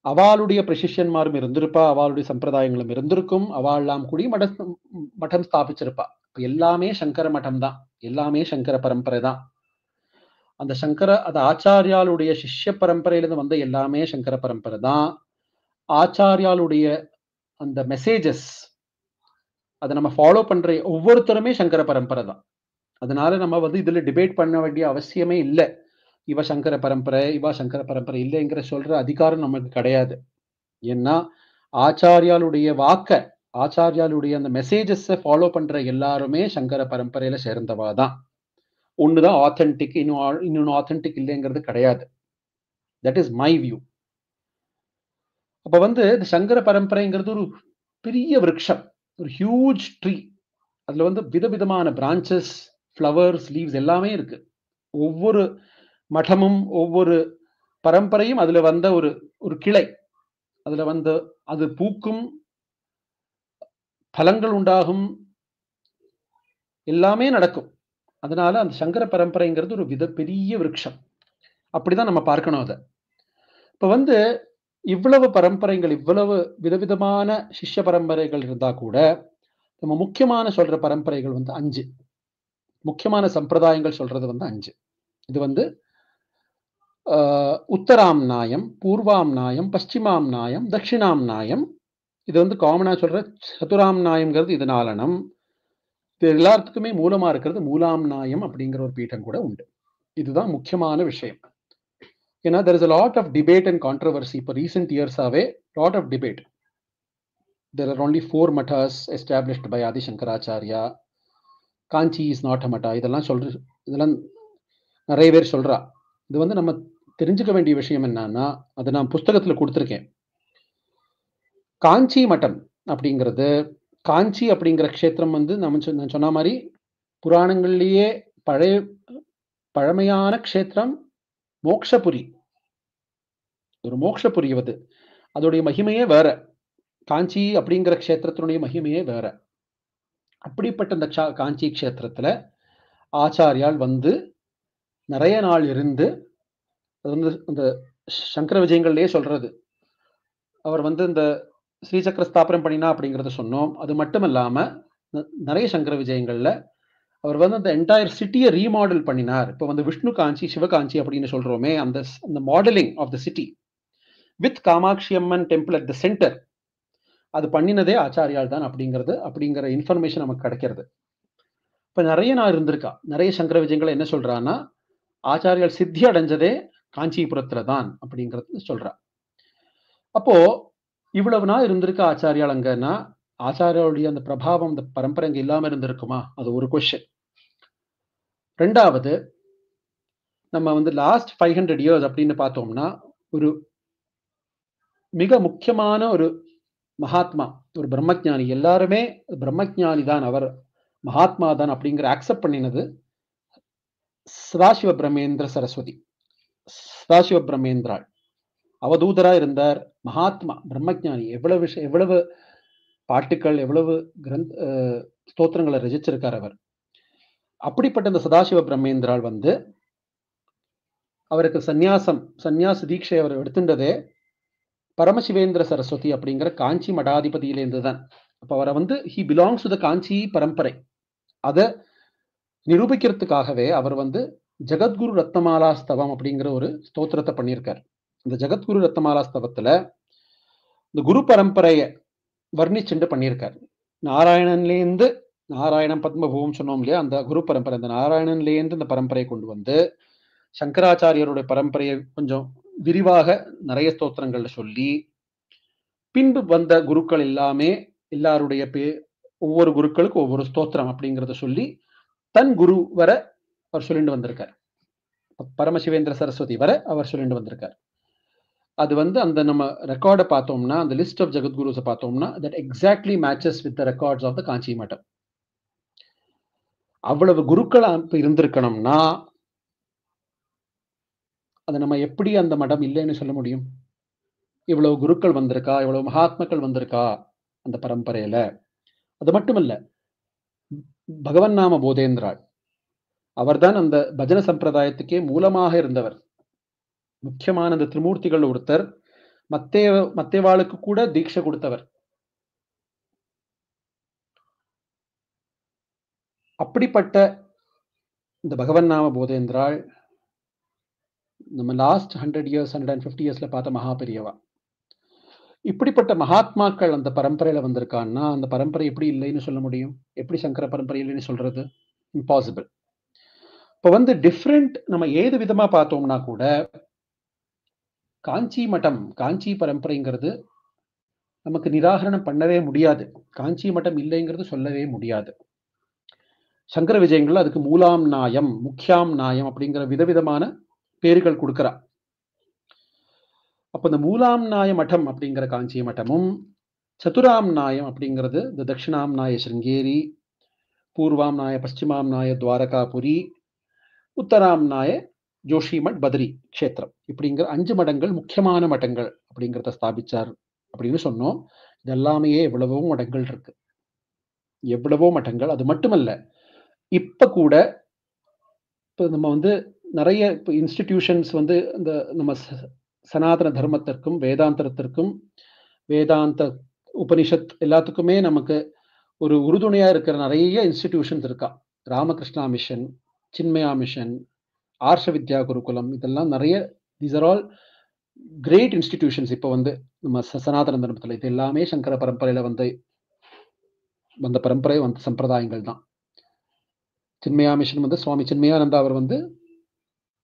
அவளுடைய பிரசிஷ்யன்மாரும் இருந்திருப்பா, அவளுடைய சம்பிரதாயங்களும் இருந்திருக்கும். அவள்லாம் கூடி மடம் ஸ்தாபிச்சிருப்பா. எல்லாமே சங்கர மடம் தான், எல்லாமே சங்கர பரம்பரை தான். அந்த ஆச்சாரியாளுடைய சிஷ்ய பரம்பரையிலிருந்து வந்த எல்லாமே சங்கர பரம்பரை தான். ஆச்சாரியாளுடைய அந்த மெசேஜஸ் அதை நம்ம ஃபாலோ பண்ற ஒவ்வொருத்தருமே சங்கர பரம்பரை தான். அதனால நம்ம வந்து இதுல டிபேட் பண்ண வேண்டிய அவசியமே இல்லை. இவ சங்கர பரம்பரை, இவ சங்கர பரம்பரை இல்லைங்கிற சொல்ற அதிகாரம் நமக்கு கிடையாது. ஏன்னா ஆச்சாரியாளுடைய ஆச்சாரியாளுடைய அந்த மெசேஜஸ் ஃபாலோ பண்ற எல்லாருமே சங்கர பரம்பரையில சேர்ந்தவா தான். ஒண்ணுதான் ஆத்தென்டிக், இன்னொன்னு ஆத்தென்டிக் இல்லைங்கிறது கிடையாது. That is my view. அப்ப வந்து இந்த சங்கர பரம்பரைங்கிறது ஒரு பெரிய விருட்சம், ஒரு ஹியூஜ் ட்ரீ. அதுல வந்து விதவிதமான பிரான்ச்சஸ், ஃப்ளவர்ஸ், லீவ்ஸ் எல்லாமே இருக்கு. ஒவ்வொரு மடமும் ஒவ்வொரு பரம்பரையும் அதுல வந்த ஒரு ஒரு கிளை. அதுல வந்து அது பூக்கும், பலங்கள் உண்டாகும், எல்லாமே நடக்கும். அதனால அந்த சங்கர பரம்பரைங்கிறது ஒரு பெரிய விருட்சம். அப்படிதான் நம்ம பார்க்கணும் அத. இப்ப வந்து இவ்வளவு பரம்பரைகள், இவ்வளவு விதவிதமான சிஷ்ய பரம்பரைகள் இருந்தா கூட, நம்ம முக்கியமான சொல்ற பரம்பரைகள் வந்து 5. முக்கியமான சம்பிரதாயங்கள் சொல்றது வந்து 5. இது வந்து உத்தராம்நாயம், பூர்வாம்நாயம், பশ্চিমাம்நாயம், தட்சிணாம்நாயம். இது வந்து காமனா சொல்ற சதுராம்நாயம்ங்கிறது இது 4 இது எல்லாத்துக்குமே மூலமா இருக்கிறது மூலாம்நாயம் அப்படிங்கிற ஒரு பீடம் கூட உண்டு. இதுதான் முக்கியமான விஷயம். ஏன்னா there is a lot of debate and controversy. இப்போ recent years-ஆவே lot of debate. There are only 4 mathas established by Adi Shankaracharya. Kanchi is not a matha. இதெல்லாம் நிறைய பேர் சொல்றா. இது வந்து நம்ம தெரிஞ்சுக்க வேண்டிய விஷயம் என்னன்னா, அதை நான் புஸ்தகத்துல கொடுத்துருக்கேன். காஞ்சி மட்டம் அப்படிங்கிறது, காஞ்சி அப்படிங்கிற க்ஷேத்திரம் வந்து நான் சொன்ன மாதிரி புராணங்கள்லேயே பழமையான க்ஷேத்திரம், மோக்ஷபுரி. ஒரு மோக்ஷபுரி அது. அதோடைய மகிமையே வேற. காஞ்சி அப்படிங்கிற க்ஷேத்திரத்தினுடைய மகிமையே வேற. அப்படிப்பட்ட இந்த காஞ்சி க்ஷேத்திரத்துல ஆச்சாரியால் வந்து நிறைய நாள் இருந்து, அது வந்து இந்த சங்கர விஜயங்கள்லயே சொல்றது, அவர் வந்து இந்த ஸ்ரீசக்கர ஸ்தாபனம் பண்ணினா அப்படிங்கிறத சொன்னோம். அது மட்டும் இல்லாம நிறைய சங்கர விஜயங்கள்ல அவர் வந்து அந்த என்டையர் சிட்டியை ரீமாடல் பண்ணினார். இப்போ வந்து விஷ்ணு காஞ்சி, சிவகாஞ்சி அப்படின்னு சொல்றோமே, அந்த modelling of the city with Kamakshi Amman temple at the centre, அது பண்ணினதே ஆச்சாரியால் தான் அப்படிங்கிற இன்ஃபர்மேஷன் நமக்கு கிடைக்கிறது. இப்ப நிறைய நாள் இருந்திருக்கா. நிறைய சங்கர விஜயங்களை என்ன சொல்றான்னா, ஆச்சாரியால் சித்தி அடைஞ்சதே காஞ்சிபுரத்துல தான் அப்படிங்கிறது சொல்றா. அப்போ இவ்வளவு நாள் இருந்திருக்க ஆச்சாரியால் அங்கன்னா, ஆச்சாரியாளுடைய அந்த பிரபாவம், அந்த பரம்பரை அங்க இல்லாம இருந்திருக்குமா? அது ஒரு கொஸ்டின். ரெண்டாவது, நம்ம வந்து லாஸ்ட் 500 இயர்ஸ் அப்படின்னு பார்த்தோம்னா, ஒரு மிக முக்கியமான ஒரு மகாத்மா, ஒரு பிரம்மஜானி, எல்லாருமே பிரம்மஜானி தான், அவர் மகாத்மா தான் அப்படிங்கிற அக்செப்ட் பண்ணினது சதாசிவ பிரம்மேந்திர சரஸ்வதி. சதாசிவ பிரம்மேந்திராள் அவதூதரா இருந்தார், மகாத்மா, பிரம்மஜானி. எவ்வளவு பாட்டுக்கள், எவ்வளவு ஸ்தோத்திரங்களை ரசிச்சிருக்கார் அவர். அப்படிப்பட்ட இந்த சதாசிவ பிரம்மேந்திராள் வந்து அவருக்கு சந்நியாச தீட்சை அவர் எடுத்துட்டதே பரமசிவேந்திர சரஸ்வதி அப்படிங்கிற காஞ்சி மடாதிபதியிலேருந்து தான். அப்ப அவரை வந்து ஹி பிலாங்ஸ் டு த காஞ்சி பரம்பரை. அதை நிரூபிக்கிறதுக்காகவே அவர் வந்து ஜகத்குரு ரத்னமாலா ஸ்தவம் அப்படிங்கிற ஒரு ஸ்தோத்திரத்தை பண்ணியிருக்கார். இந்த ஜகத்குரு ரத்னமாலா ஸ்தவத்துல இந்த குரு பரம்பரையை வர்ணிச்சுட்டு பண்ணியிருக்கார். நாராயணன்லேருந்து, நாராயணம் பத்மபூம் சொன்னோம் இல்லையா, அந்த குரு பரம்பரை, அந்த நாராயணன்லேருந்து இந்த பரம்பரையை கொண்டு வந்து சங்கராச்சாரியருடைய பரம்பரையை கொஞ்சம் விரிவாக நிறைய ஸ்தோத்திரங்கள்ல சொல்லி, பின்பு வந்த குருக்கள் எல்லாருடைய ஒவ்வொரு குருக்களுக்கு ஒவ்வொரு ஸ்தோத்திரம் அப்படிங்கிறத சொல்லி தன் குரு வர அவர் சொல்லிட்டு வந்திருக்கார். பரமசிவேந்திர சரஸ்வதி வர அவர் சொல்லிட்டு வந்திருக்கார். அது வந்து அந்த நம்ம ரெக்கார்டை பார்த்தோம்னா, அந்த லிஸ்ட் ஆஃப் ஜெகத்குருஸை பார்த்தோம்னா, that exactly matches with the records of the Kanchi Matam. அவ்வளவு குருக்கள் இருந்திருக்கணும்னா அதை நம்ம எப்படி அந்த மடம் இல்லைன்னு சொல்ல முடியும்? இவ்வளவு குருக்கள் வந்திருக்கா, இவ்வளவு மகாத்மாக்கள் வந்திருக்கா அந்த பரம்பரையில. அது மட்டுமல்ல, பகவன் நாம போதேந்திராள் அவர்தான் அந்த பஜன சம்பிரதாயத்துக்கே மூலமாக இருந்தவர். முக்கியமான அந்த திரிமூர்த்திகள் ஒருத்தர், மத்தேவாளுக்கு கூட தீட்சை கொடுத்தவர். அப்படிப்பட்ட இந்த பகவன் நாம போதேந்திராள் நம்ம லாஸ்ட் 100 இயர்ஸ் 150 இயர்ஸ்ல பார்த்த மகா பெரியவா. இப்படிப்பட்ட மகாத்மாக்கள் அந்த பரம்பரையில வந்திருக்கான்னா, அந்த பரம்பரை எப்படி இல்லைன்னு சொல்ல முடியும்? எப்படி சங்கர பரம்பரை இல்லைன்னு சொல்றது? இம்பாசிபிள். இப்ப வந்து டிஃப்ரெண்ட் நம்ம ஏது விதமா பார்த்தோம்னா கூட, காஞ்சி மட்டம், காஞ்சி பரம்பரைங்கிறது நமக்கு நிராகரணம் பண்ணவே முடியாது. காஞ்சி மட்டம் இல்லைங்கிறது சொல்லவே முடியாது. சங்கர விஜயங்கள் அதுக்கு மூலாம் நாயம், முக்கியாம் நாயம் அப்படிங்கிற விதவிதமான பேர்கள் கொடுக்கிறா. அப்போ இந்த மூலாம்நாய மடம் அப்படிங்கிற காஞ்சி மட்டமும், சதுராம்நாயம் அப்படிங்கிறது இந்த தட்சிணாம்நாய சிருங்கேரி, பூர்வாம்நாய பশ্চিமாம்நாய துவாரகாபுரி, உத்தராம்நாய ஜோஷிமட் பத்ரி க்ஷேத்திரம் இப்படிங்கிற 5 மடங்கள் முக்கியமான மடங்கள் அப்படிங்கிறத ஸ்தாபிச்சார் அப்படின்னு சொன்னோம். இதெல்லாமே எவ்வளவோ மடங்கள் இருக்கு, எவ்வளவோ மடங்கள். அது மட்டுமல்ல, இப்ப கூட இப்போ நம்ம வந்து நிறைய இப்போ இன்ஸ்டிடியூஷன்ஸ் வந்து இந்த நம்ம சனாதன தர்மத்திற்கும் வேதாந்தத்திற்கும் வேதாந்த உபனிஷத் எல்லாத்துக்குமே நமக்கு ஒரு உறுதுணையா இருக்கிற நிறைய இன்ஸ்டிடியூஷன்ஸ் இருக்கா. ராமகிருஷ்ணா மிஷன், சின்மயா மிஷன், ஆர்ஷ வித்யா குருகுலம், இதெல்லாம் நிறைய, these are all great institutions. இப்போ வந்து நம்ம சனாதன தர்மத்தில் இது எல்லாமே சங்கர பரம்பரையில வந்த பரம்பரை வந்த சம்பிரதாயங்கள் தான். சின்மயா மிஷன் வந்து சுவாமி சின்மயானந்தா அவர் வந்து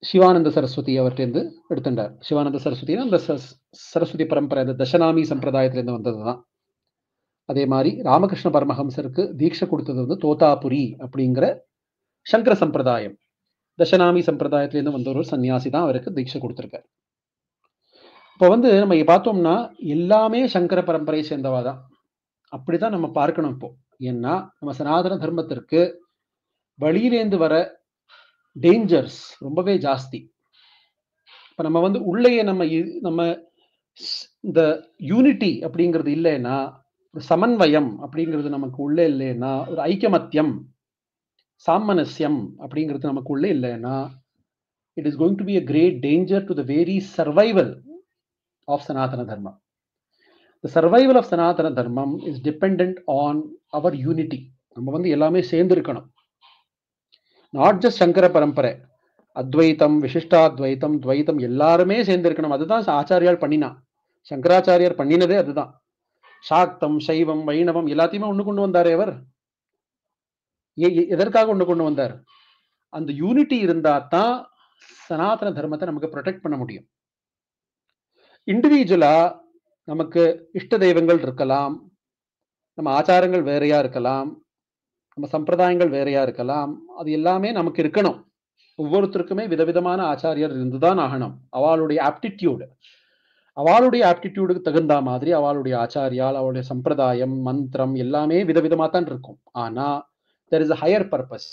சிவானந்த சரஸ்வதி அவர்கிட்டேருந்து எடுத்துட்டார். சிவானந்த சரஸ்வதினா அந்த சரஸ்வதி பரம்பரை, அந்த தசநாமி சம்பிரதாயத்திலேருந்து வந்தது தான். அதே மாதிரி ராமகிருஷ்ண பரமஹம்சருக்கு தீட்சை கொடுத்தது வந்து தோதாபுரி அப்படிங்கிற சங்கர சம்பிரதாயம், தசநாமி சம்பிரதாயத்திலேருந்து வந்த ஒரு சன்னியாசி தான் அவருக்கு தீட்சை கொடுத்துருக்காரு. இப்போ வந்து நம்ம பார்த்தோம்னா எல்லாமே சங்கர பரம்பரையை சேர்ந்தவா தான், அப்படிதான் நம்ம பார்க்கணும் இப்போ. ஏன்னா நம்ம சனாதன தர்மத்திற்கு வழியிலேந்து வர டேஞ்சர்ஸ் ரொம்பவே ஜாஸ்தி. இப்போ நம்ம வந்து உள்ளேயே நம்ம இந்த யூனிட்டி அப்படிங்கிறது இல்லைன்னா, ஒரு சமன்வயம் அப்படிங்கிறது நமக்கு உள்ளே இல்லைன்னா, ஒரு ஐக்கமத்தியம் சாமனஸ்யம் அப்படிங்கிறது நமக்கு உள்ளே இல்லைன்னா, it is going to be a great danger to the very survival of Sanatana Dharma. The survival of Sanatana Dharma is dependent on our unity. நம்ம வந்து எல்லாமே சேர்ந்து இருக்கணும். நாட் ஜஸ்ட் சங்கர பரம்பரை, அத்வைத்தம், விசிஷ்டாத்வைத்தம், துவைத்தம் எல்லாருமே சேர்ந்து இருக்கணும். அதுதான் ஆச்சாரியால் பண்ணினா. சங்கராச்சாரியார் பண்ணினதே அதுதான். சாக்தம், சைவம், வைணவம் எல்லாத்தையுமே ஒண்ணு கொண்டு வந்தாரே அவர். எதற்காக ஒண்ணு கொண்டு வந்தார்? அந்த யூனிட்டி இருந்தா தான் சனாதன தர்மத்தை நமக்கு ப்ரொடெக்ட் பண்ண முடியும். இண்டிவிஜுவலா நமக்கு இஷ்ட தெய்வங்கள் இருக்கலாம், நம்ம ஆச்சாரங்கள் வேறையா இருக்கலாம், நம்ம சம்பிரதாயங்கள் வேறையா இருக்கலாம். அது எல்லாமே நமக்கு இருக்கணும். ஒவ்வொருத்தருக்குமே விதவிதமான ஆச்சாரியர் இருந்துதான் ஆகணும். அவளுடைய ஆப்டிடியூடுக்கு தகுந்த மாதிரி அவளுடைய ஆச்சாரியால், அவளுடைய சம்பிரதாயம், மந்திரம் எல்லாமே விதவிதமா தான் இருக்கும். ஆனா there is a higher purpose.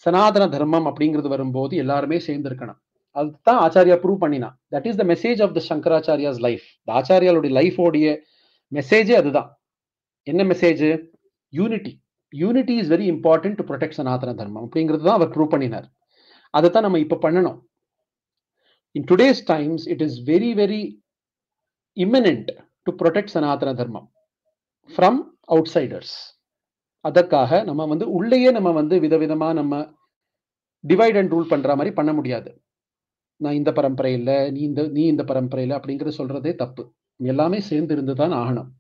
சனாதன தர்மம் அப்படிங்கிறது வரும்போது எல்லாருமே சேர்ந்து இருக்கணும். அதுதான் ஆச்சாரியா ப்ரூவ் பண்ணினா. That is the message of the Shankaracharya's life. ஆச்சாரியாளுடைய லைஃபோடைய மெசேஜே அதுதான். என்ன message? Unity. Unity is very important to protect Sanatana Dharmam அப்படிங்கிறது தான் அவர் ப்ரூவ் பண்ணினார். அதை தான் நம்ம இப்போ பண்ணணும். In today's times it is very very imminent to protect Sanatana Dharma from outsiders. அதற்காக நம்ம வந்து உள்ளேயே நம்ம வந்து விதவிதமா நம்ம டிவைட் அண்ட் ரூல் பண்ற மாதிரி பண்ண முடியாது. நான் இந்த பரம்பரை இல்லை, நீ இந்த பரம்பரை இல்லை அப்படிங்கிறது சொல்றதே தப்பு. எல்லாமே சேர்ந்து இருந்து தான் ஆகணும்.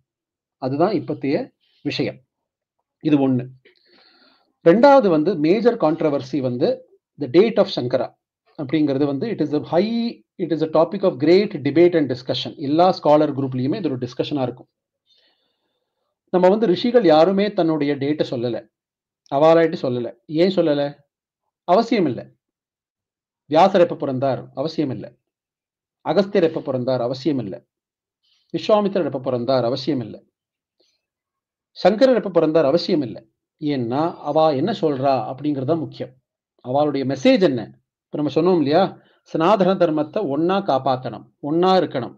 அதுதான் இப்பத்திய விஷயம். இது ஒண்ணு. ரெண்டாவது வந்து மேஜர் கான்ட்ரவர்சி வந்து த டேட் ஆஃப் சங்கரா அப்படிங்கிறது வந்து it is a topic of great debate and discussion. எல்லா ஸ்காலர் குரூப்லயுமே இது ஒரு டிஸ்கஷனா இருக்கும். நம்ம வந்து ரிஷிகள் யாருமே தன்னுடைய டேட்டை சொல்லலை, அவாலாயிட்டு சொல்லலை. ஏன் சொல்லலை? அவசியம் இல்லை. வியாசர் எப்ப பிறந்தார்? அவசியம் இல்லை. அகஸ்தியர் எப்ப பிறந்தார்? அவசியம் இல்லை. விஸ்வாமித்திரர் எப்ப பிறந்தார்? அவசியம் இல்லை. சங்கரர் எப்ப பிறந்தார்? அவசியம் இல்லை. ஏன்னா அவா என்ன சொல்றா அப்படிங்கிறது முக்கியம். அவளுடைய மெசேஜ் என்ன? இப்ப நம்ம சொன்னோம் இல்லையா, சனாதன தர்மத்தை ஒன்னா காப்பாற்றணும், ஒன்னா இருக்கணும்,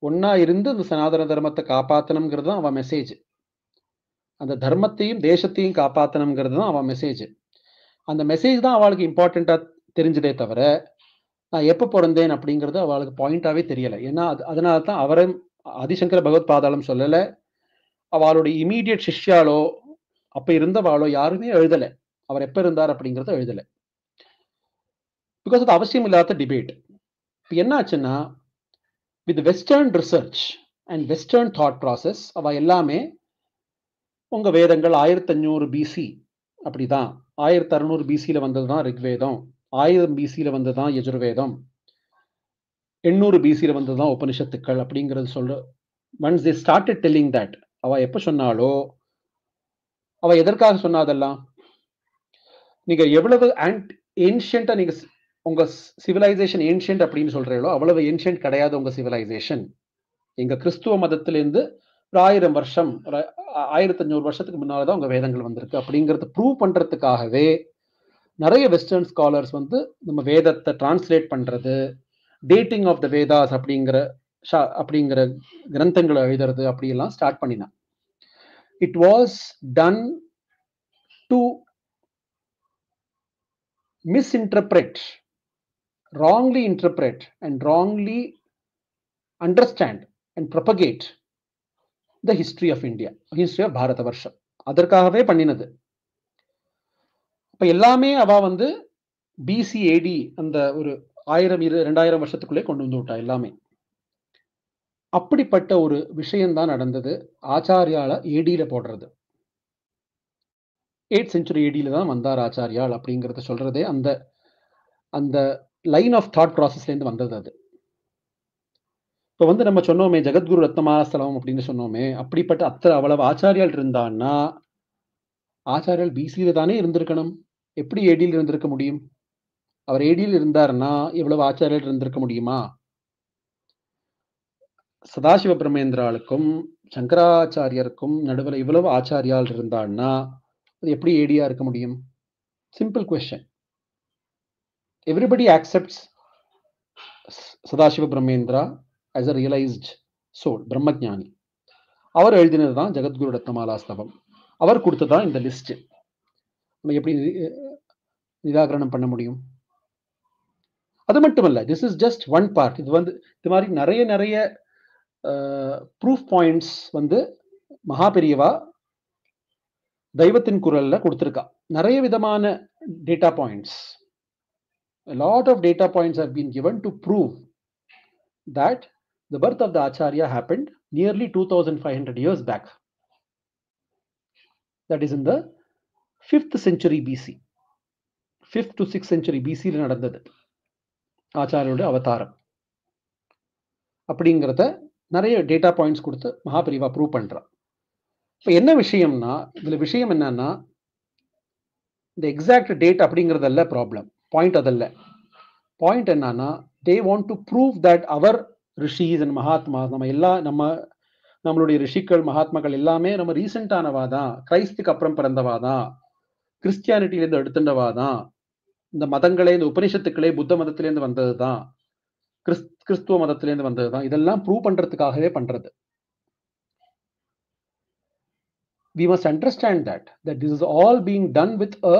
ஒன்னா இருந்து அந்த சனாதன தர்மத்தை காப்பாற்றணுங்கிறது தான் அவன் மெசேஜ். அந்த தர்மத்தையும் தேசத்தையும் காப்பாற்றணுங்கிறது தான் அவன் மெசேஜ். அந்த மெசேஜ் தான் அவளுக்கு இம்பார்ட்டண்டா தெரிஞ்சதே தவிர நான் எப்போ பிறந்தேன் அப்படிங்கிறது அவளுக்கு பாயிண்டாவே தெரியலை. ஏன்னா அதனால தான் அவரை ஆதிசங்கர பகவத் பாதாளம் சொல்லலை, அவளுடைய இமீடியட் சிஷ்யாலோ அப்ப இருந்தவாளோ யாருமே எழுதலை அவர் எப்ப இருந்தார் அப்படிங்கிறத எழுதலை. பிகாஸ் அது அவசியம் இல்லாத டிபேட். இப்போ என்ன ஆச்சுன்னா, with western research and western thought process அவ எல்லாமே உங்க வேதங்கள் 1500 பிசி அப்படிதான், 1600 பிசியில வந்ததுதான் ரிக்வேதம், 1000 பிசியில வந்ததுதான் யஜுர்வேதம், 800 பிசியில வந்ததுதான் உபனிஷத்துக்கள் அப்படிங்கிறது சொல்ற. Once they started telling that, அவ எப்ப சொன்னாலோ அவ எதற்காக சொன்னாதெல்லாம், நீங்க எவ்வளவு ஏன்ஷியண்டா நீங்க உங்க சிவிலைசேஷன் ஏன்ஷியன்ட் அப்படின்னு சொல்றீங்களோ அவ்வளவு ஏன்ஷியன்ட் கிடையாது உங்க சிவிலைசேஷன். எங்க கிறிஸ்துவ மதத்திலேருந்து ஒரு 1000 வருஷம், ஒரு 1500 வருஷத்துக்கு முன்னால்தான் உங்க வேதங்கள் வந்திருக்கு அப்படிங்கறத ப்ரூவ் பண்றதுக்காகவே நிறைய வெஸ்டர்ன் ஸ்காலர்ஸ் வந்து நம்ம வேதத்தை டிரான்ஸ்லேட் பண்றது, டேட்டிங் ஆஃப் த வேதாஸ் அப்படிங்கிற கிரந்தங்களை எழுதுறது அப்படியெல்லாம் ஸ்டார்ட் பண்ணினான். It was done to misinterpret, wrongly interpret and wrongly understand and propagate the history of India, history of பாரத வருஷம். அதற்காகவே பண்ணினது. இப்ப எல்லாமே அவ வந்து BCAD அந்த ஒரு 1000-2000 வருஷத்துக்குள்ளே கொண்டு வந்து விட்டா எல்லாமே. அப்படிப்பட்ட ஒரு விஷயம்தான் நடந்தது ஆச்சாரியால ஏடியில போடுறது. 8th century ADல தான் வந்தார் ஆச்சாரியால் அப்படிங்கறத சொல்றதே அந்த அந்த லைன் ஆஃப் தாட் ப்ராசஸ்ல இருந்து வந்தது அது. இப்போ வந்து நம்ம சொன்னோமே ஜெகத்குரு ரத்னமாஸ்தலம் அப்படின்னு சொன்னோமே, அப்படிப்பட்ட அவ்வளவு ஆச்சாரியால் இருந்தான்னா ஆச்சாரியால் பிசியில தானே இருந்திருக்கணும். எப்படி ஏடியில் இருந்திருக்க முடியும்? அவர் ஏடியில் இருந்தாருன்னா எவ்வளவு ஆச்சாரியால் இருந்திருக்க முடியுமா? சதாசிவ பிரம்மேந்திராளுக்கும் சங்கராச்சாரியருக்கும் நடுவில் இவ்வளவு ஆச்சாரியால் இருந்தான்னா அது எப்படி ஏடியா இருக்க முடியும்? Simple question. Everybody accepts Sadasiva Brahmendra as a realized soul, பிரம்மஞானி. அவர் எழுதினதுதான் ஜெகத்குரு ரத்னமாலாஸ்தவம். அவர் கொடுத்ததான் இந்த லிஸ்ட். நம்ம எப்படி நிராகரணம் பண்ண முடியும்? அது மட்டுமல்ல, this is just one part. இது வந்து இது மாதிரி நிறைய ப்ரூஃப் பாயிண்ட்ஸ் வந்து மகாபெரியவா தெய்வத்தின் குரல்ல கொடுத்திருக்கா. நிறைய விதமான data points, a lot of data points have been given to prove that the birth of the Acharya happened nearly 2500 years back. That is in the 5th century BC. 5th to 6th century BC நடந்தது ஆச்சாரியோட அவதாரம். அப்படிங்கிறத நிறைய data points கொடுத்து Maha Periyava prove பண்றா. இப்போ என்ன விஷயம்னா, இதுல விஷயம் என்னன்னா, இந்த எக்ஸாக்ட் டேட் அப்படிங்கிறதல்ல ப்ராப்ளம். பாயிண்ட் அதல்ல. பாயிண்ட் என்னன்னா, they want to prove that our rishis and Mahatma, நம்மளுடைய ரிஷிகள் மகாத்மாக்கள் எல்லாமே நம்ம ரீசெண்டானவா தான், கிரைஸ்துக்கு அப்புறம் பிறந்தவா தான், கிறிஸ்டியானிட்டியிலேருந்து எடுத்துட்டவா தான், இந்த மதங்களே, இந்த உபனிஷத்துக்களே புத்த மதத்திலேருந்து வந்தது தான், கிறிஸ்துவ மதத்திலேருந்து வந்தது தான், இதெல்லாம் ப்ரூவ் பண்றதுக்காகவே பண்றது. We must understand that this is all being done with a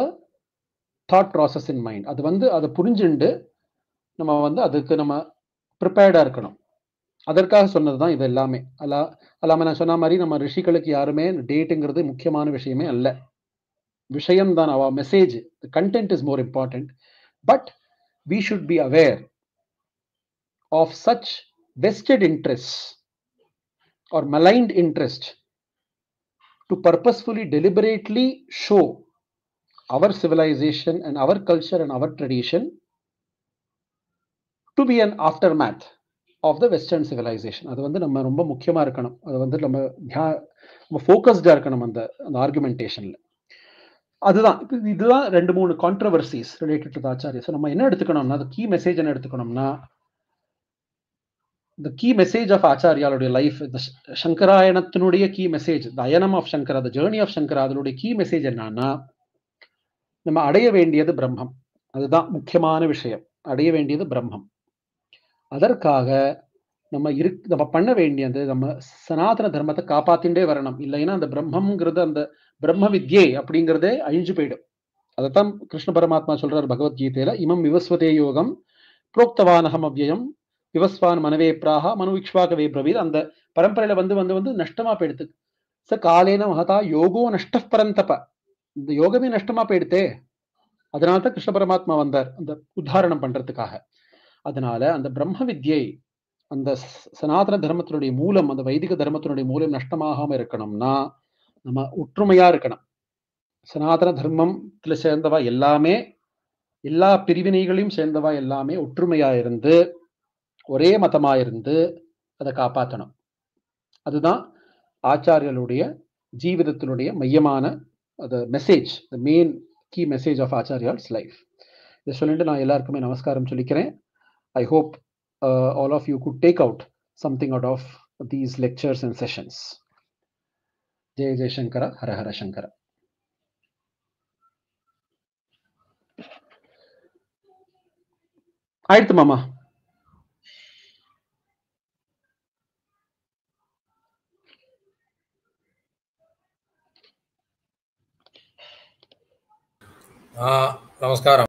thought process in mind. அது வந்து அதை புரிஞ்சுண்டு நம்ம வந்து அதுக்கு நம்ம ப்ரிப்பேர்டா இருக்கணும். அதற்காக சொன்னதுதான் இது எல்லாமே. அல்லாம நான் சொன்ன மாதிரி நம்ம ரிஷிகளுக்கு யாருமே டேட்டுங்கிறது முக்கியமான விஷயமே அல்ல. விஷயம் தான், our message, the content is more important, but we should be aware of such vested interests or maligned interest to purposefully, deliberately show our civilization and our culture and our tradition to be an aftermath of the western civilization. அது வந்து நம்ம ரொம்ப முக்கியமா இருக்கணும். அது வந்து நம்ம ஃபோக்கஸ்டா இருக்கணும் அந்த ஆர்குமெண்டேஷன்ல. அதுதான் இதுதான் 2-3 controversies related to Acharya. So நம்ம என்ன எடுத்துக்கணும்னா, கீ மெசேஜ் என்ன எடுத்துக்கணும்னா, the key message of ஆச்சாரியாளுடைய லைஃப், இந்த சங்கராயணத்தினுடைய key message, the ayanam of Shankara, the journey of Shankara, அதனுடைய கீ மெசேஜ் என்னன்னா, நம்ம அடைய வேண்டியது பிரம்மம். அதுதான் முக்கியமான விஷயம். அடைய வேண்டியது பிரம்மம். அதற்காக நம்ம பண்ண வேண்டியது நம்ம சனாதன தர்மத்தை காப்பாத்திண்டே வரணும். இல்லைன்னா அந்த பிரம்மங்கிறது, அந்த பிரம்ம வித்யை அப்படிங்கிறதே அழிஞ்சு போயிடும். அதைத்தான் கிருஷ்ண பரமாத்மா சொல்றாரு பகவத்கீதையில, இமம் விவஸ்வதே யோகம் புரோக்தவானகம் அவ்யயம் விவஸ்வான் மனவே பிராகா மனு விக்ஷ்வாகவே பிரவீத். அந்த பரம்பரையில வந்து நஷ்டமா போயிடுது. ச காலேன மகதா யோகோ நஷ்ட பரந்தப. இந்த யோகமே நஷ்டமா போயிடுத்தே. அதனால்தான் கிருஷ்ண பரமாத்மா வந்தார் அந்த உத்தாரணம் பண்றதுக்காக. அதனால அந்த பிரம்ம வித்யை, அந்த சனாதன தர்மத்தினுடைய மூலம், அந்த வைதிக தர்மத்தினுடைய மூலம் நஷ்டமாகாம இருக்கணும்னா நம்ம ஒற்றுமையா இருக்கணும். சனாதன தர்மத்துல சேர்ந்தவா எல்லாமே, எல்லா பிரிவினைகளையும் சேர்ந்தவா எல்லாமே ஒற்றுமையா இருந்து ஒரே மதமா இருந்து அதை காப்பாற்றணும். அதுதான் ஆச்சாரியர்களுடைய ஜீவிதத்தினுடைய மையமான message, the main key message of Acharya's life. இதை சொல்லிட்டு நான் எல்லாருக்குமே நமஸ்காரம் சொல்லிக்கிறேன். I hope all of you could take out something out of these lectures and sessions. Jai Jai Shankara, Hara Hara Shankara. ஆயிடுத்து மாமா. நமஸ்காரம்.